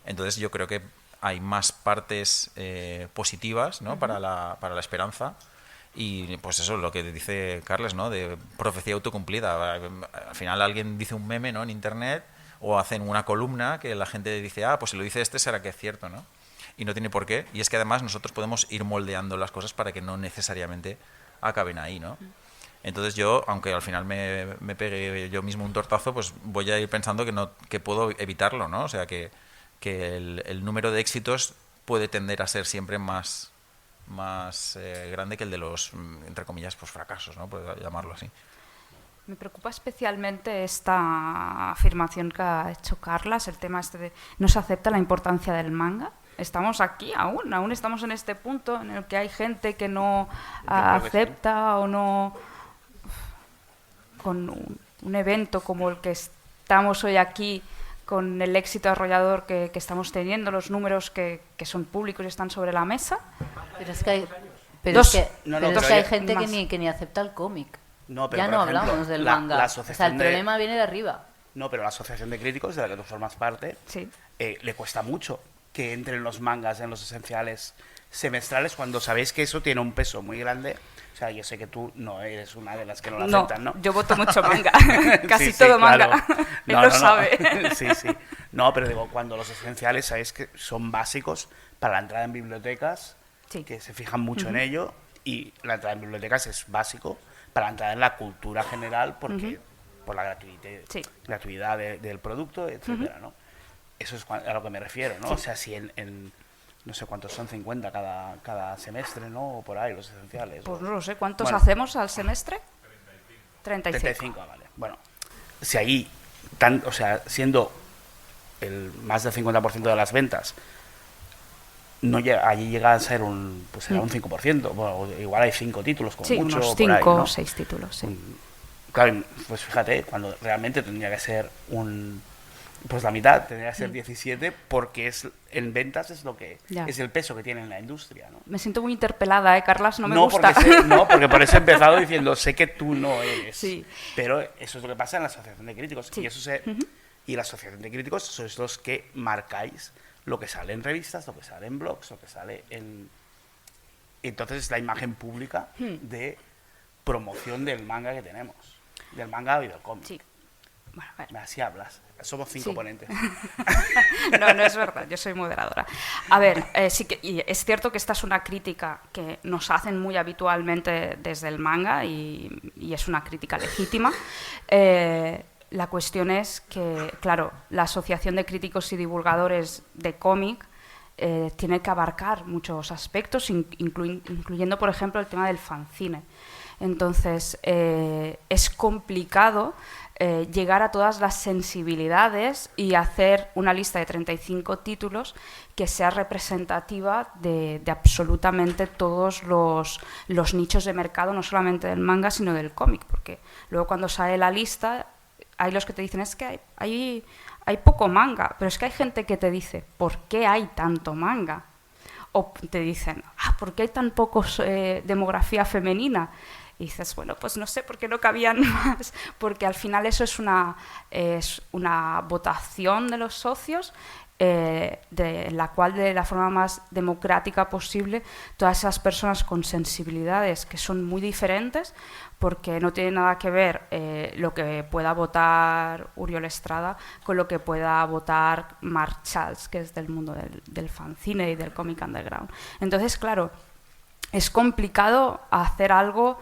Entonces yo creo que hay más partes positivas, ¿no? para la esperanza. Y pues eso es lo que dice Carles, ¿no? De profecía autocumplida. Al final alguien dice un meme, ¿no? En internet, o hacen una columna que la gente dice, pues si lo dice será que es cierto, ¿no? Y no tiene por qué. Y es que además nosotros podemos ir moldeando las cosas para que no necesariamente acaben ahí, ¿no? Entonces yo, aunque al final me pegue yo mismo un tortazo, pues voy a ir pensando que puedo evitarlo, ¿no? O sea que el número de éxitos puede tender a ser siempre más grande que el de los, entre comillas, pues fracasos, ¿no? Por llamarlo así. Me preocupa especialmente esta afirmación que ha hecho Carlas, el tema este de no se acepta la importancia del manga. Estamos aquí aún estamos en este punto en el que hay gente que no acepta o no, con un evento como el que estamos hoy aquí, con el éxito arrollador que estamos teniendo, los números que son públicos y están sobre la mesa. Pero es que hay, hay gente que ni acepta el cómic. No, pero ya no hablamos del manga. O sea, el problema viene de arriba. No, pero la Asociación de Críticos, de la que tú formas parte, sí. Le cuesta mucho que entren los mangas en los esenciales semestrales cuando sabéis que eso tiene un peso muy grande. O sea, yo sé que tú no eres una de las que no lo aceptan, ¿no? Yo voto mucho manga. Casi todo manga. Claro. Él lo sabe. Sí. No, pero digo, cuando los esenciales sabéis que son básicos para la entrada en bibliotecas, que se fijan mucho en ello, y la entrada en bibliotecas es básico para la entrada en la cultura general, porque por la gratuidad del producto, etcétera, ¿no? Eso es a lo que me refiero, ¿no? O sea, si en no sé cuántos son, 50 cada semestre, ¿no? O por ahí, los esenciales. Pues no lo sé, ¿cuántos hacemos al semestre? 35, vale. Bueno, si ahí, o sea, siendo el más del 50% de las ventas, allí llega a ser un 5%, bueno, igual hay 5 títulos, como mucho. Unos 5 o 6 títulos, sí. Claro, pues fíjate, cuando realmente tendría que ser pues la mitad, tendría que ser 17, porque en ventas es lo que es el peso que tiene en la industria, ¿no? Me siento muy interpelada, Carlas, no me gusta. Porque por eso he empezado diciendo, sé que tú no eres, pero eso es lo que pasa en la Asociación de Críticos, y la Asociación de Críticos sois los que marcáis lo que sale en revistas, lo que sale en blogs, lo que sale en... Entonces es la imagen pública de promoción del manga que tenemos, del manga y del cómic. Sí. Bueno, a ver. Así hablas. Somos 5 ponentes. No es verdad, yo soy moderadora. A ver, sí que y es cierto que esta es una crítica que nos hacen muy habitualmente desde el manga y es una crítica legítima. La cuestión es que, claro, la Asociación de Críticos y Divulgadores de Cómic tiene que abarcar muchos aspectos, incluyendo, por ejemplo, el tema del fanzine. Entonces, es complicado llegar a todas las sensibilidades y hacer una lista de 35 títulos que sea representativa de absolutamente todos los nichos de mercado, no solamente del manga, sino del cómic, porque luego cuando sale la lista hay los que te dicen es que hay poco manga, pero es que hay gente que te dice ¿por qué hay tanto manga? O te dicen ¿por qué hay tan pocos demografía femenina? Y dices, bueno, pues no sé por qué no cabían más, porque al final eso es una votación de los socios, de la cual, de la forma más democrática posible, todas esas personas con sensibilidades que son muy diferentes, porque no tiene nada que ver lo que pueda votar Uriol Estrada con lo que pueda votar Mark Charles, que es del mundo del fanzine y del cómic underground. Entonces, claro, es complicado hacer algo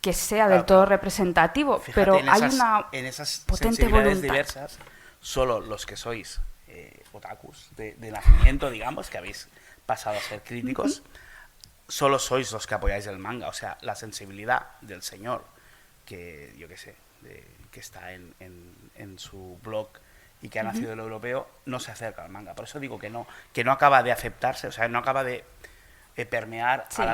que sea del todo representativo, fíjate, pero hay una potente voluntad. Diversas, solo los que sois otakus de nacimiento, digamos, que habéis pasado a ser críticos, solo sois los que apoyáis el manga. O sea, la sensibilidad del señor, que yo qué sé, que está en su blog y que ha nacido el europeo, no se acerca al manga. Por eso digo que no acaba de aceptarse, o sea, no acaba de permear Sí. a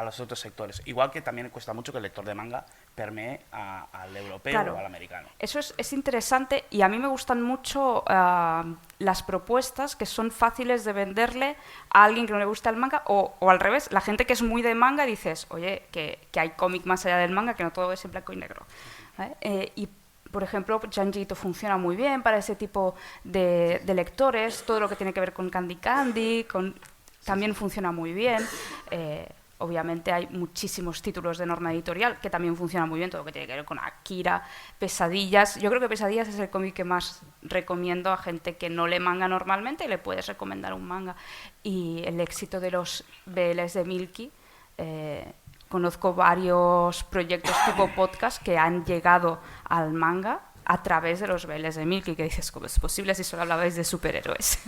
los otros sectores. Igual que también cuesta mucho que el lector de manga permee al europeo Claro. o al americano. Eso es interesante y a mí me gustan mucho las propuestas que son fáciles de venderle a alguien que no le gusta el manga o al revés, la gente que es muy de manga dices, oye, que hay cómic más allá del manga, que no todo es en blanco y negro. ¿Vale? Y por ejemplo, Junji Ito funciona muy bien para ese tipo de lectores, todo lo que tiene que ver con Candy Candy, también funciona muy bien. Obviamente hay muchísimos títulos de Norma Editorial que también funcionan muy bien, todo lo que tiene que ver con Akira, Pesadillas. Yo creo que Pesadillas es el cómic que más recomiendo a gente que no lee manga normalmente y le puedes recomendar un manga. Y el éxito de los BLs de Milky, conozco varios proyectos tipo podcast que han llegado al manga a través de los BLs de Milky, que dices, ¿cómo es posible si solo hablabais de superhéroes?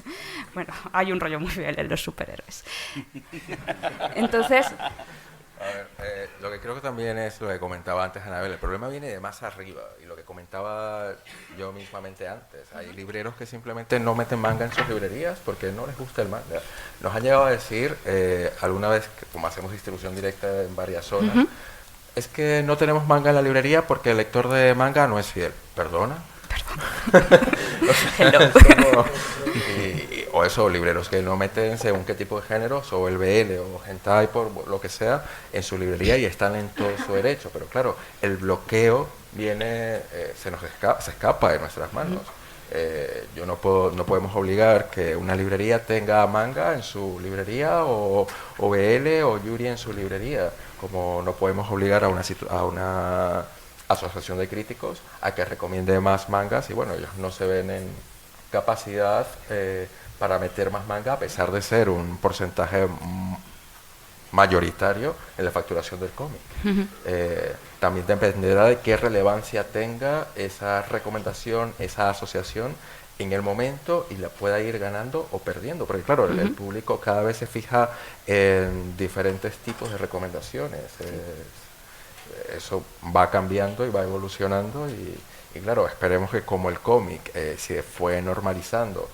Bueno, hay un rollo muy BL en los superhéroes. Entonces, A ver, lo que creo que también es lo que comentaba antes Anabel, el problema viene de más arriba, y lo que comentaba yo mismamente antes, hay libreros que simplemente no meten manga en sus librerías porque no les gusta el manga. Nos han llegado a decir alguna vez, que como hacemos distribución directa en varias zonas, es que no tenemos manga en la librería porque el lector de manga no es fiel. ¿Perdona? O sea, o eso, libreros que no meten según qué tipo de géneros, o el BL o hentai, por lo que sea, en su librería y están en todo su derecho. Pero claro, el bloqueo viene, se escapa de nuestras manos. No podemos obligar que una librería tenga manga en su librería o BL o Yuri en su librería, como no podemos obligar a una asociación de críticos a que recomiende más mangas, y bueno, ellos no se ven en capacidad para meter más manga, a pesar de ser un porcentaje mayoritario en la facturación del cómic. También dependerá de qué relevancia tenga esa recomendación, esa asociación en el momento, y la pueda ir ganando o perdiendo, porque claro, el público cada vez se fija en diferentes tipos de recomendaciones. Eso va cambiando y va evolucionando, y claro, esperemos que como el cómic se fue normalizando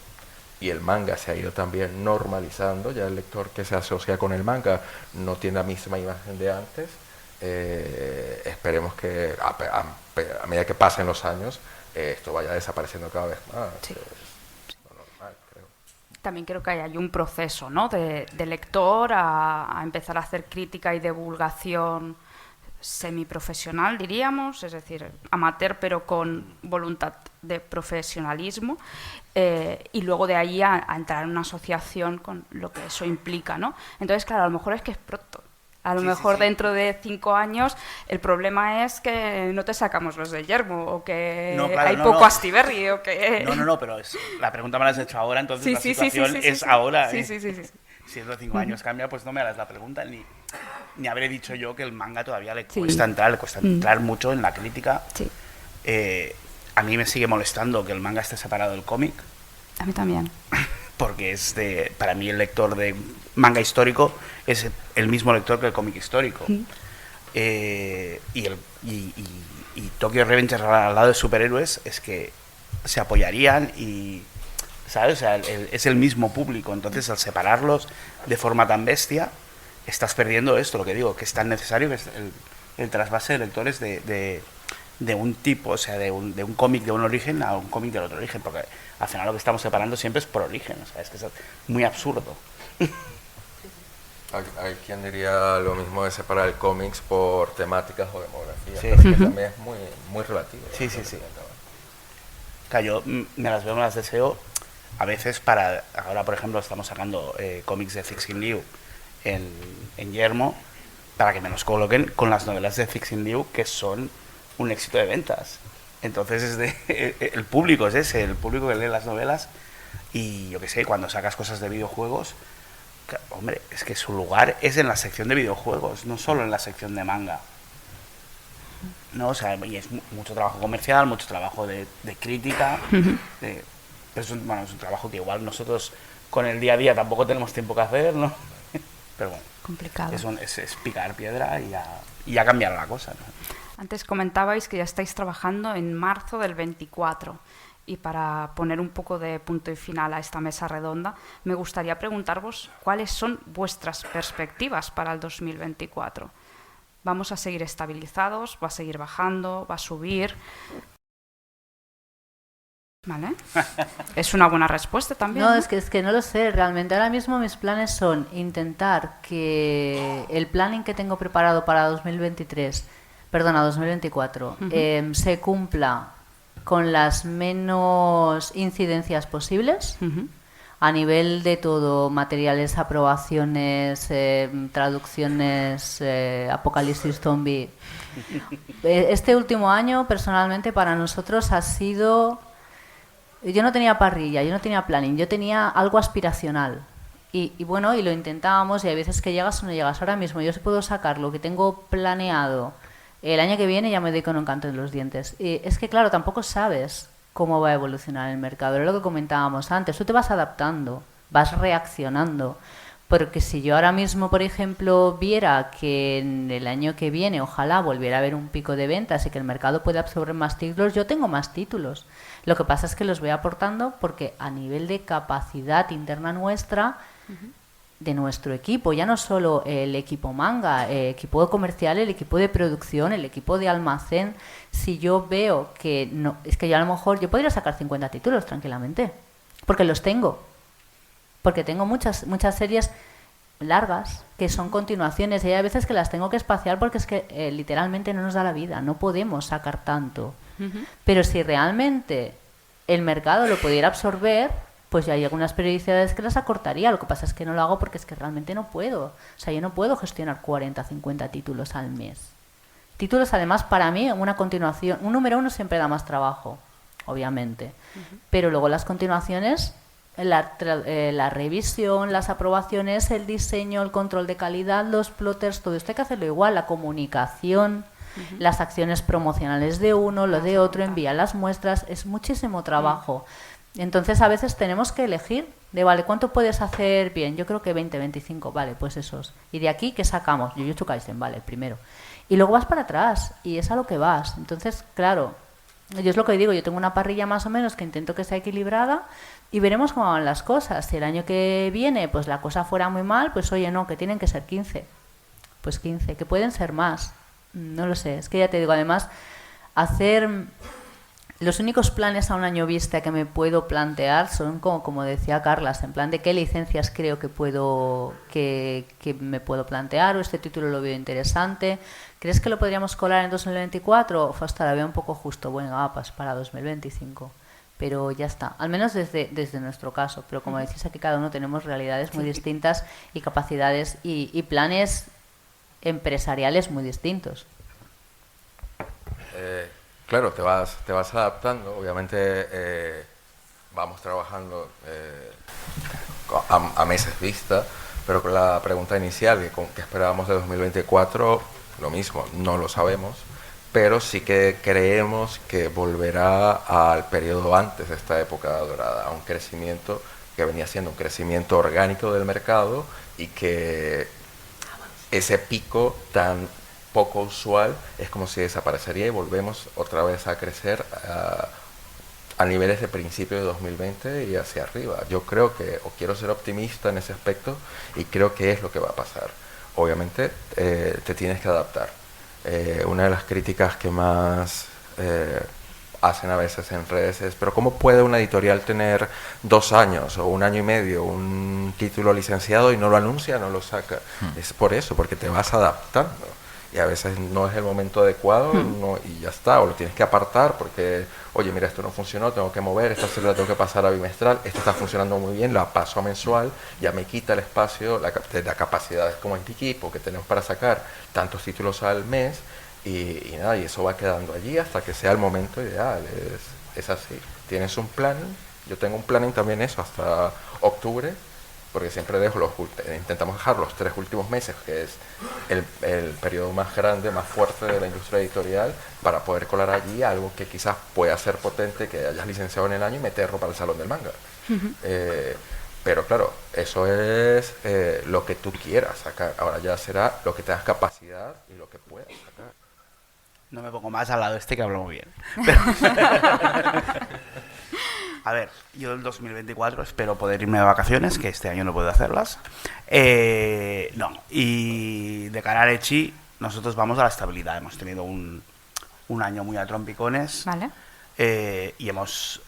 y el manga se ha ido también normalizando, ya el lector que se asocia con el manga no tiene la misma imagen de antes. Esperemos que a medida que pasen los años esto vaya desapareciendo cada vez más. Sí. Es lo normal, creo. también creo que hay un proceso, ¿no?, de lector a empezar a hacer crítica y divulgación semiprofesional, diríamos, es decir, amateur pero con voluntad de profesionalismo, y luego de ahí a entrar en una asociación con lo que eso implica, ¿no? Entonces, claro, a lo mejor es que es pronto. A lo mejor dentro de 5 años el problema es que no te sacamos los de Yermo, o que hay poco Astiberri, o que... No, pero la pregunta me la has hecho ahora, entonces la Sí, situación es ahora. Sí. Si en los 5 años cambia, pues no me harás la pregunta, ni habré dicho yo que el manga todavía le cuesta entrar mucho en la crítica. Sí. A mí me sigue molestando que el manga esté separado del cómic. A mí también. Porque para mí el lector de manga histórico es el mismo lector que el cómic histórico. Y Tokyo Revengers al lado de superhéroes es que se apoyarían y, ¿sabes? O sea, es el mismo público. Entonces, al separarlos de forma tan bestia, estás perdiendo esto, lo que digo, que es tan necesario, que es el trasvase de lectores de un tipo, o sea, de un cómic de un origen a un cómic del otro origen, porque al final lo que estamos separando siempre es por origen, o sea, es que es muy absurdo. Hay quien diría lo mismo de separar el cómics por temáticas o demografía, Sí. pero es que también es muy relativo. Sí. Claro, yo me las veo, me las deseo a veces ahora por ejemplo estamos sacando cómics de Cixin Liu en Yermo, para que me los coloquen con las novelas de Cixin Liu, que son un éxito de ventas. Entonces el público es ese, el público que lee las novelas, y yo qué sé, cuando sacas cosas de videojuegos, hombre, es que su lugar es en la sección de videojuegos, no solo en la sección de manga. No, o sea, y es mucho trabajo comercial, mucho trabajo de crítica, pero es un trabajo que igual nosotros con el día a día tampoco tenemos tiempo que hacer, ¿no? Pero bueno, Complicado. es picar piedra y ya cambiar la cosa, ¿no? Antes comentabais que ya estáis trabajando en marzo del 24. Y para poner un poco de punto y final a esta mesa redonda, me gustaría preguntaros cuáles son vuestras perspectivas para el 2024. ¿Vamos a seguir estabilizados? ¿Va a seguir bajando? ¿Va a subir? ¿Vale? Es una buena respuesta también. No, es que no lo sé. Realmente ahora mismo mis planes son intentar que el planning que tengo preparado para 2024 se cumpla con las menos incidencias posibles a nivel de todo, materiales, aprobaciones, traducciones, apocalipsis zombie. Este último año, personalmente, para nosotros ha sido... Yo no tenía parrilla, yo no tenía planning, yo tenía algo aspiracional. Y bueno, y lo intentábamos, y hay veces que llegas o no llegas. Ahora mismo yo sí puedo sacar lo que tengo planeado el año que viene, ya me doy con un canto en los dientes. Y es que claro, tampoco sabes cómo va a evolucionar el mercado. Era lo que comentábamos antes, tú te vas adaptando, vas reaccionando. Porque si yo ahora mismo, por ejemplo, viera que en el año que viene ojalá volviera a haber un pico de ventas y que el mercado puede absorber más títulos, yo tengo más títulos. Lo que pasa es que los voy aportando porque a nivel de capacidad interna nuestra, de nuestro equipo, ya no solo el equipo manga, el equipo comercial, el equipo de producción, el equipo de almacén, si yo veo que no, es que yo a lo mejor yo podría sacar 50 títulos tranquilamente, porque los tengo. Porque tengo muchas series largas que son continuaciones y hay veces que las tengo que espaciar porque es que literalmente no nos da la vida, no podemos sacar tanto. Pero si realmente el mercado lo pudiera absorber, pues ya hay algunas periodicidades que las acortaría. Lo que pasa es que no lo hago porque es que realmente no puedo. O sea, yo no puedo gestionar 40, 50 títulos al mes. Títulos, además, para mí, una continuación, un número 1 siempre da más trabajo, obviamente. Pero luego las continuaciones... La revisión, las aprobaciones, el diseño, el control de calidad, los plotters, todo esto hay que hacerlo igual, la comunicación, las acciones promocionales de uno, lo de otro, enviar las muestras, es muchísimo trabajo. Entonces a veces tenemos que elegir de, vale, ¿cuánto puedes hacer bien? Yo creo que 20, 25, vale, pues esos. Y de aquí, ¿qué sacamos? Jujutsu Kaisen, vale, el primero. Y luego vas para atrás y es a lo que vas. Entonces, claro, yo es lo que digo, yo tengo una parrilla más o menos que intento que sea equilibrada y veremos cómo van las cosas. Si el año que viene pues la cosa fuera muy mal, pues oye, no, que tienen que ser 15. Pues 15, que pueden ser más. No lo sé, es que ya te digo, además, hacer... Los únicos planes a un año vista que me puedo plantear son, como decía Carlas, en plan de qué licencias creo que me puedo plantear, o este título lo veo interesante. ¿Crees que lo podríamos colar en 2024? Hasta la veo un poco justo, bueno, pues para 2025. Pero ya está, al menos desde nuestro caso. Pero como decís, aquí cada uno tenemos realidades muy distintas y capacidades y planes empresariales muy distintos. Claro, te vas adaptando. Obviamente vamos trabajando a meses vista, pero con la pregunta inicial, que esperábamos de 2024, lo mismo, no lo sabemos, pero sí que creemos que volverá al periodo antes de esta época dorada, a un crecimiento que venía siendo un crecimiento orgánico del mercado y que ese pico tan poco usual es como si desaparecería y volvemos otra vez a crecer a niveles de principio de 2020 y hacia arriba. Yo creo que, o quiero ser optimista en ese aspecto, y creo que es lo que va a pasar. Obviamente te tienes que adaptar. Una de las críticas que más hacen a veces en redes es, pero ¿cómo puede una editorial tener 2 años o 1 año y medio un título licenciado y no lo anuncia, no lo saca? Es por eso, porque te vas adaptando. Y a veces no es el momento adecuado y ya está, o lo tienes que apartar porque, oye, mira, esto no funcionó, tengo que mover, esta serie la tengo que pasar a bimestral, esta está funcionando muy bien, la paso a mensual, ya me quita el espacio, la capacidad como en equipo que tenemos para sacar tantos títulos al mes y nada, y eso va quedando allí hasta que sea el momento ideal, es así. Tienes un planning, yo tengo un planning también eso, hasta octubre, porque siempre intentamos dejar los 3 últimos meses, que es el periodo más grande, más fuerte de la industria editorial, para poder colar allí algo que quizás pueda ser potente, que hayas licenciado en el año y meterlo para el Salón del Manga. Pero claro, eso es lo que tú quieras sacar. Ahora ya será lo que tengas capacidad y lo que puedas sacar. No me pongo más al lado que hablo muy bien. A ver, yo el 2024 espero poder irme de vacaciones, que este año no puedo hacerlas. No, y de cara a Echi, nosotros vamos a la estabilidad. Hemos tenido un año muy a trompicones. Vale. Y hemos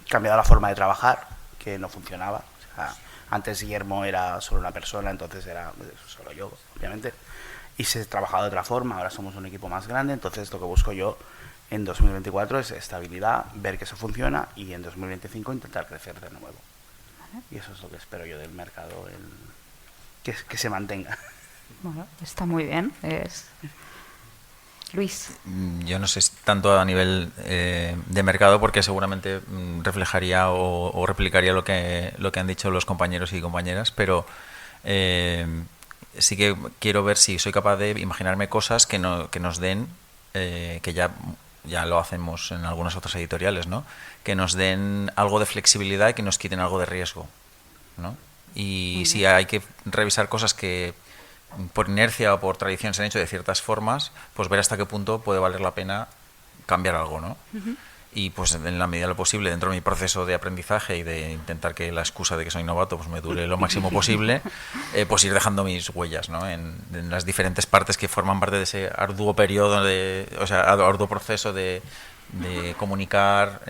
cambiado la forma de trabajar, que no funcionaba. O sea, antes Guillermo era solo una persona, entonces era solo yo, obviamente. Y se trabajaba de otra forma, ahora somos un equipo más grande, entonces lo que busco yo en 2024 es estabilidad, ver que eso funciona, y en 2025 intentar crecer de nuevo. Vale. Y eso es lo que espero yo del mercado, que se mantenga. Bueno, está muy bien. Luis. Yo no sé tanto a nivel de mercado, porque seguramente reflejaría o replicaría lo que han dicho los compañeros y compañeras, pero sí que quiero ver si soy capaz de imaginarme cosas que nos den, que ya lo hacemos en algunas otras editoriales, ¿no? Que nos den algo de flexibilidad y que nos quiten algo de riesgo, ¿no? Y si hay que revisar cosas que por inercia o por tradición se han hecho de ciertas formas, pues ver hasta qué punto puede valer la pena cambiar algo, ¿no? Y pues en la medida de lo posible, dentro de mi proceso de aprendizaje y de intentar que la excusa de que soy novato pues me dure lo máximo posible, pues ir dejando mis huellas, ¿no? En las diferentes partes que forman parte de ese arduo periodo, arduo proceso de comunicar,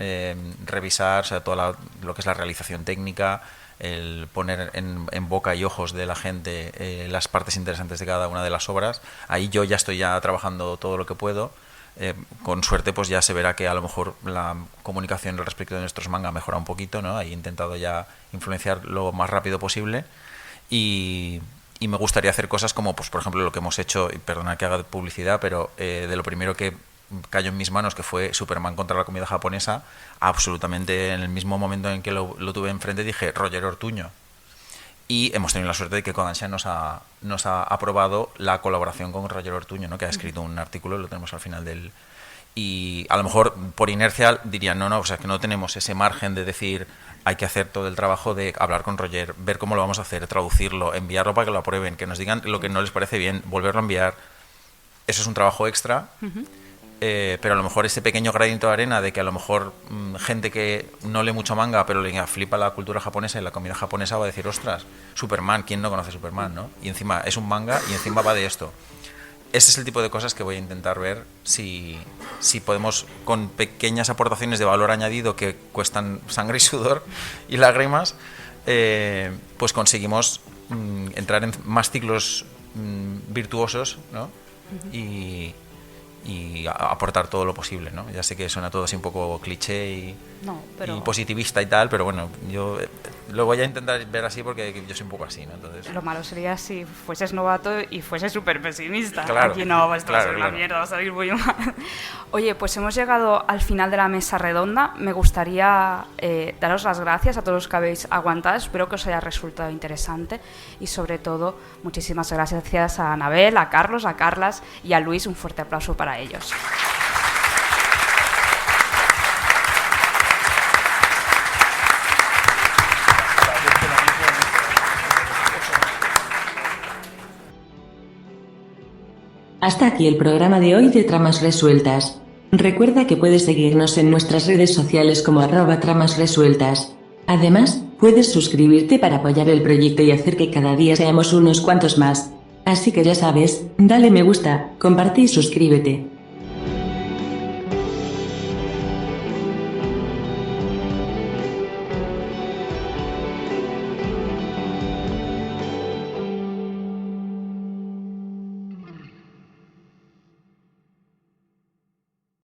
revisar, o sea, todo lo que es la realización técnica, el poner en boca y ojos de la gente las partes interesantes de cada una de las obras. Ahí yo ya estoy trabajando todo lo que puedo. Con suerte pues ya se verá que a lo mejor la comunicación respecto de nuestros manga mejora un poquito, ¿no? Ahí he intentado ya influenciar lo más rápido posible, y me gustaría hacer cosas como, pues por ejemplo, lo que hemos hecho, y perdona que haga publicidad, pero de lo primero que cayó en mis manos, que fue Superman contra la comida japonesa, absolutamente en el mismo momento en que lo tuve enfrente dije Roger Ortuño. Y hemos tenido la suerte de que Kodansha nos ha aprobado la colaboración con Roger Ortuño, ¿no? Que ha escrito un artículo, lo tenemos al final del... Y a lo mejor por inercia dirían, no, o sea, que no tenemos ese margen de decir, hay que hacer todo el trabajo de hablar con Roger, ver cómo lo vamos a hacer, traducirlo, enviarlo para que lo aprueben, que nos digan lo que no les parece bien, volverlo a enviar. Eso es un trabajo extra. Pero a lo mejor ese pequeño granito de arena de que a lo mejor gente que no lee mucho manga pero le flipa la cultura japonesa y la comida japonesa va a decir, ostras, Superman, ¿quién no conoce Superman, no? Y encima es un manga y encima va de esto. Ese es el tipo de cosas que voy a intentar ver si podemos, con pequeñas aportaciones de valor añadido que cuestan sangre y sudor y lágrimas, pues conseguimos entrar en más ciclos virtuosos, ¿no? Y aportar todo lo posible, ¿no? Ya sé que suena todo así un poco cliché y positivista y tal, pero bueno, yo lo voy a intentar ver así porque yo soy un poco así, ¿no? Entonces... Lo malo sería si fueses novato y fueses súper pesimista. Claro, aquí no, esto va a ser una mierda, va a salir muy mal. Oye, pues hemos llegado al final de la mesa redonda. Me gustaría daros las gracias a todos los que habéis aguantado. Espero que os haya resultado interesante y sobre todo muchísimas gracias a Anabel, a Carlos, a Carlas y a Luis. Un fuerte aplauso para ellos. Hasta aquí el programa de hoy de Tramas Resueltas. Recuerda que puedes seguirnos en nuestras redes sociales como @tramasresueltas. Además, puedes suscribirte para apoyar el proyecto y hacer que cada día seamos unos cuantos más. Así que ya sabes, dale me gusta, comparte y suscríbete.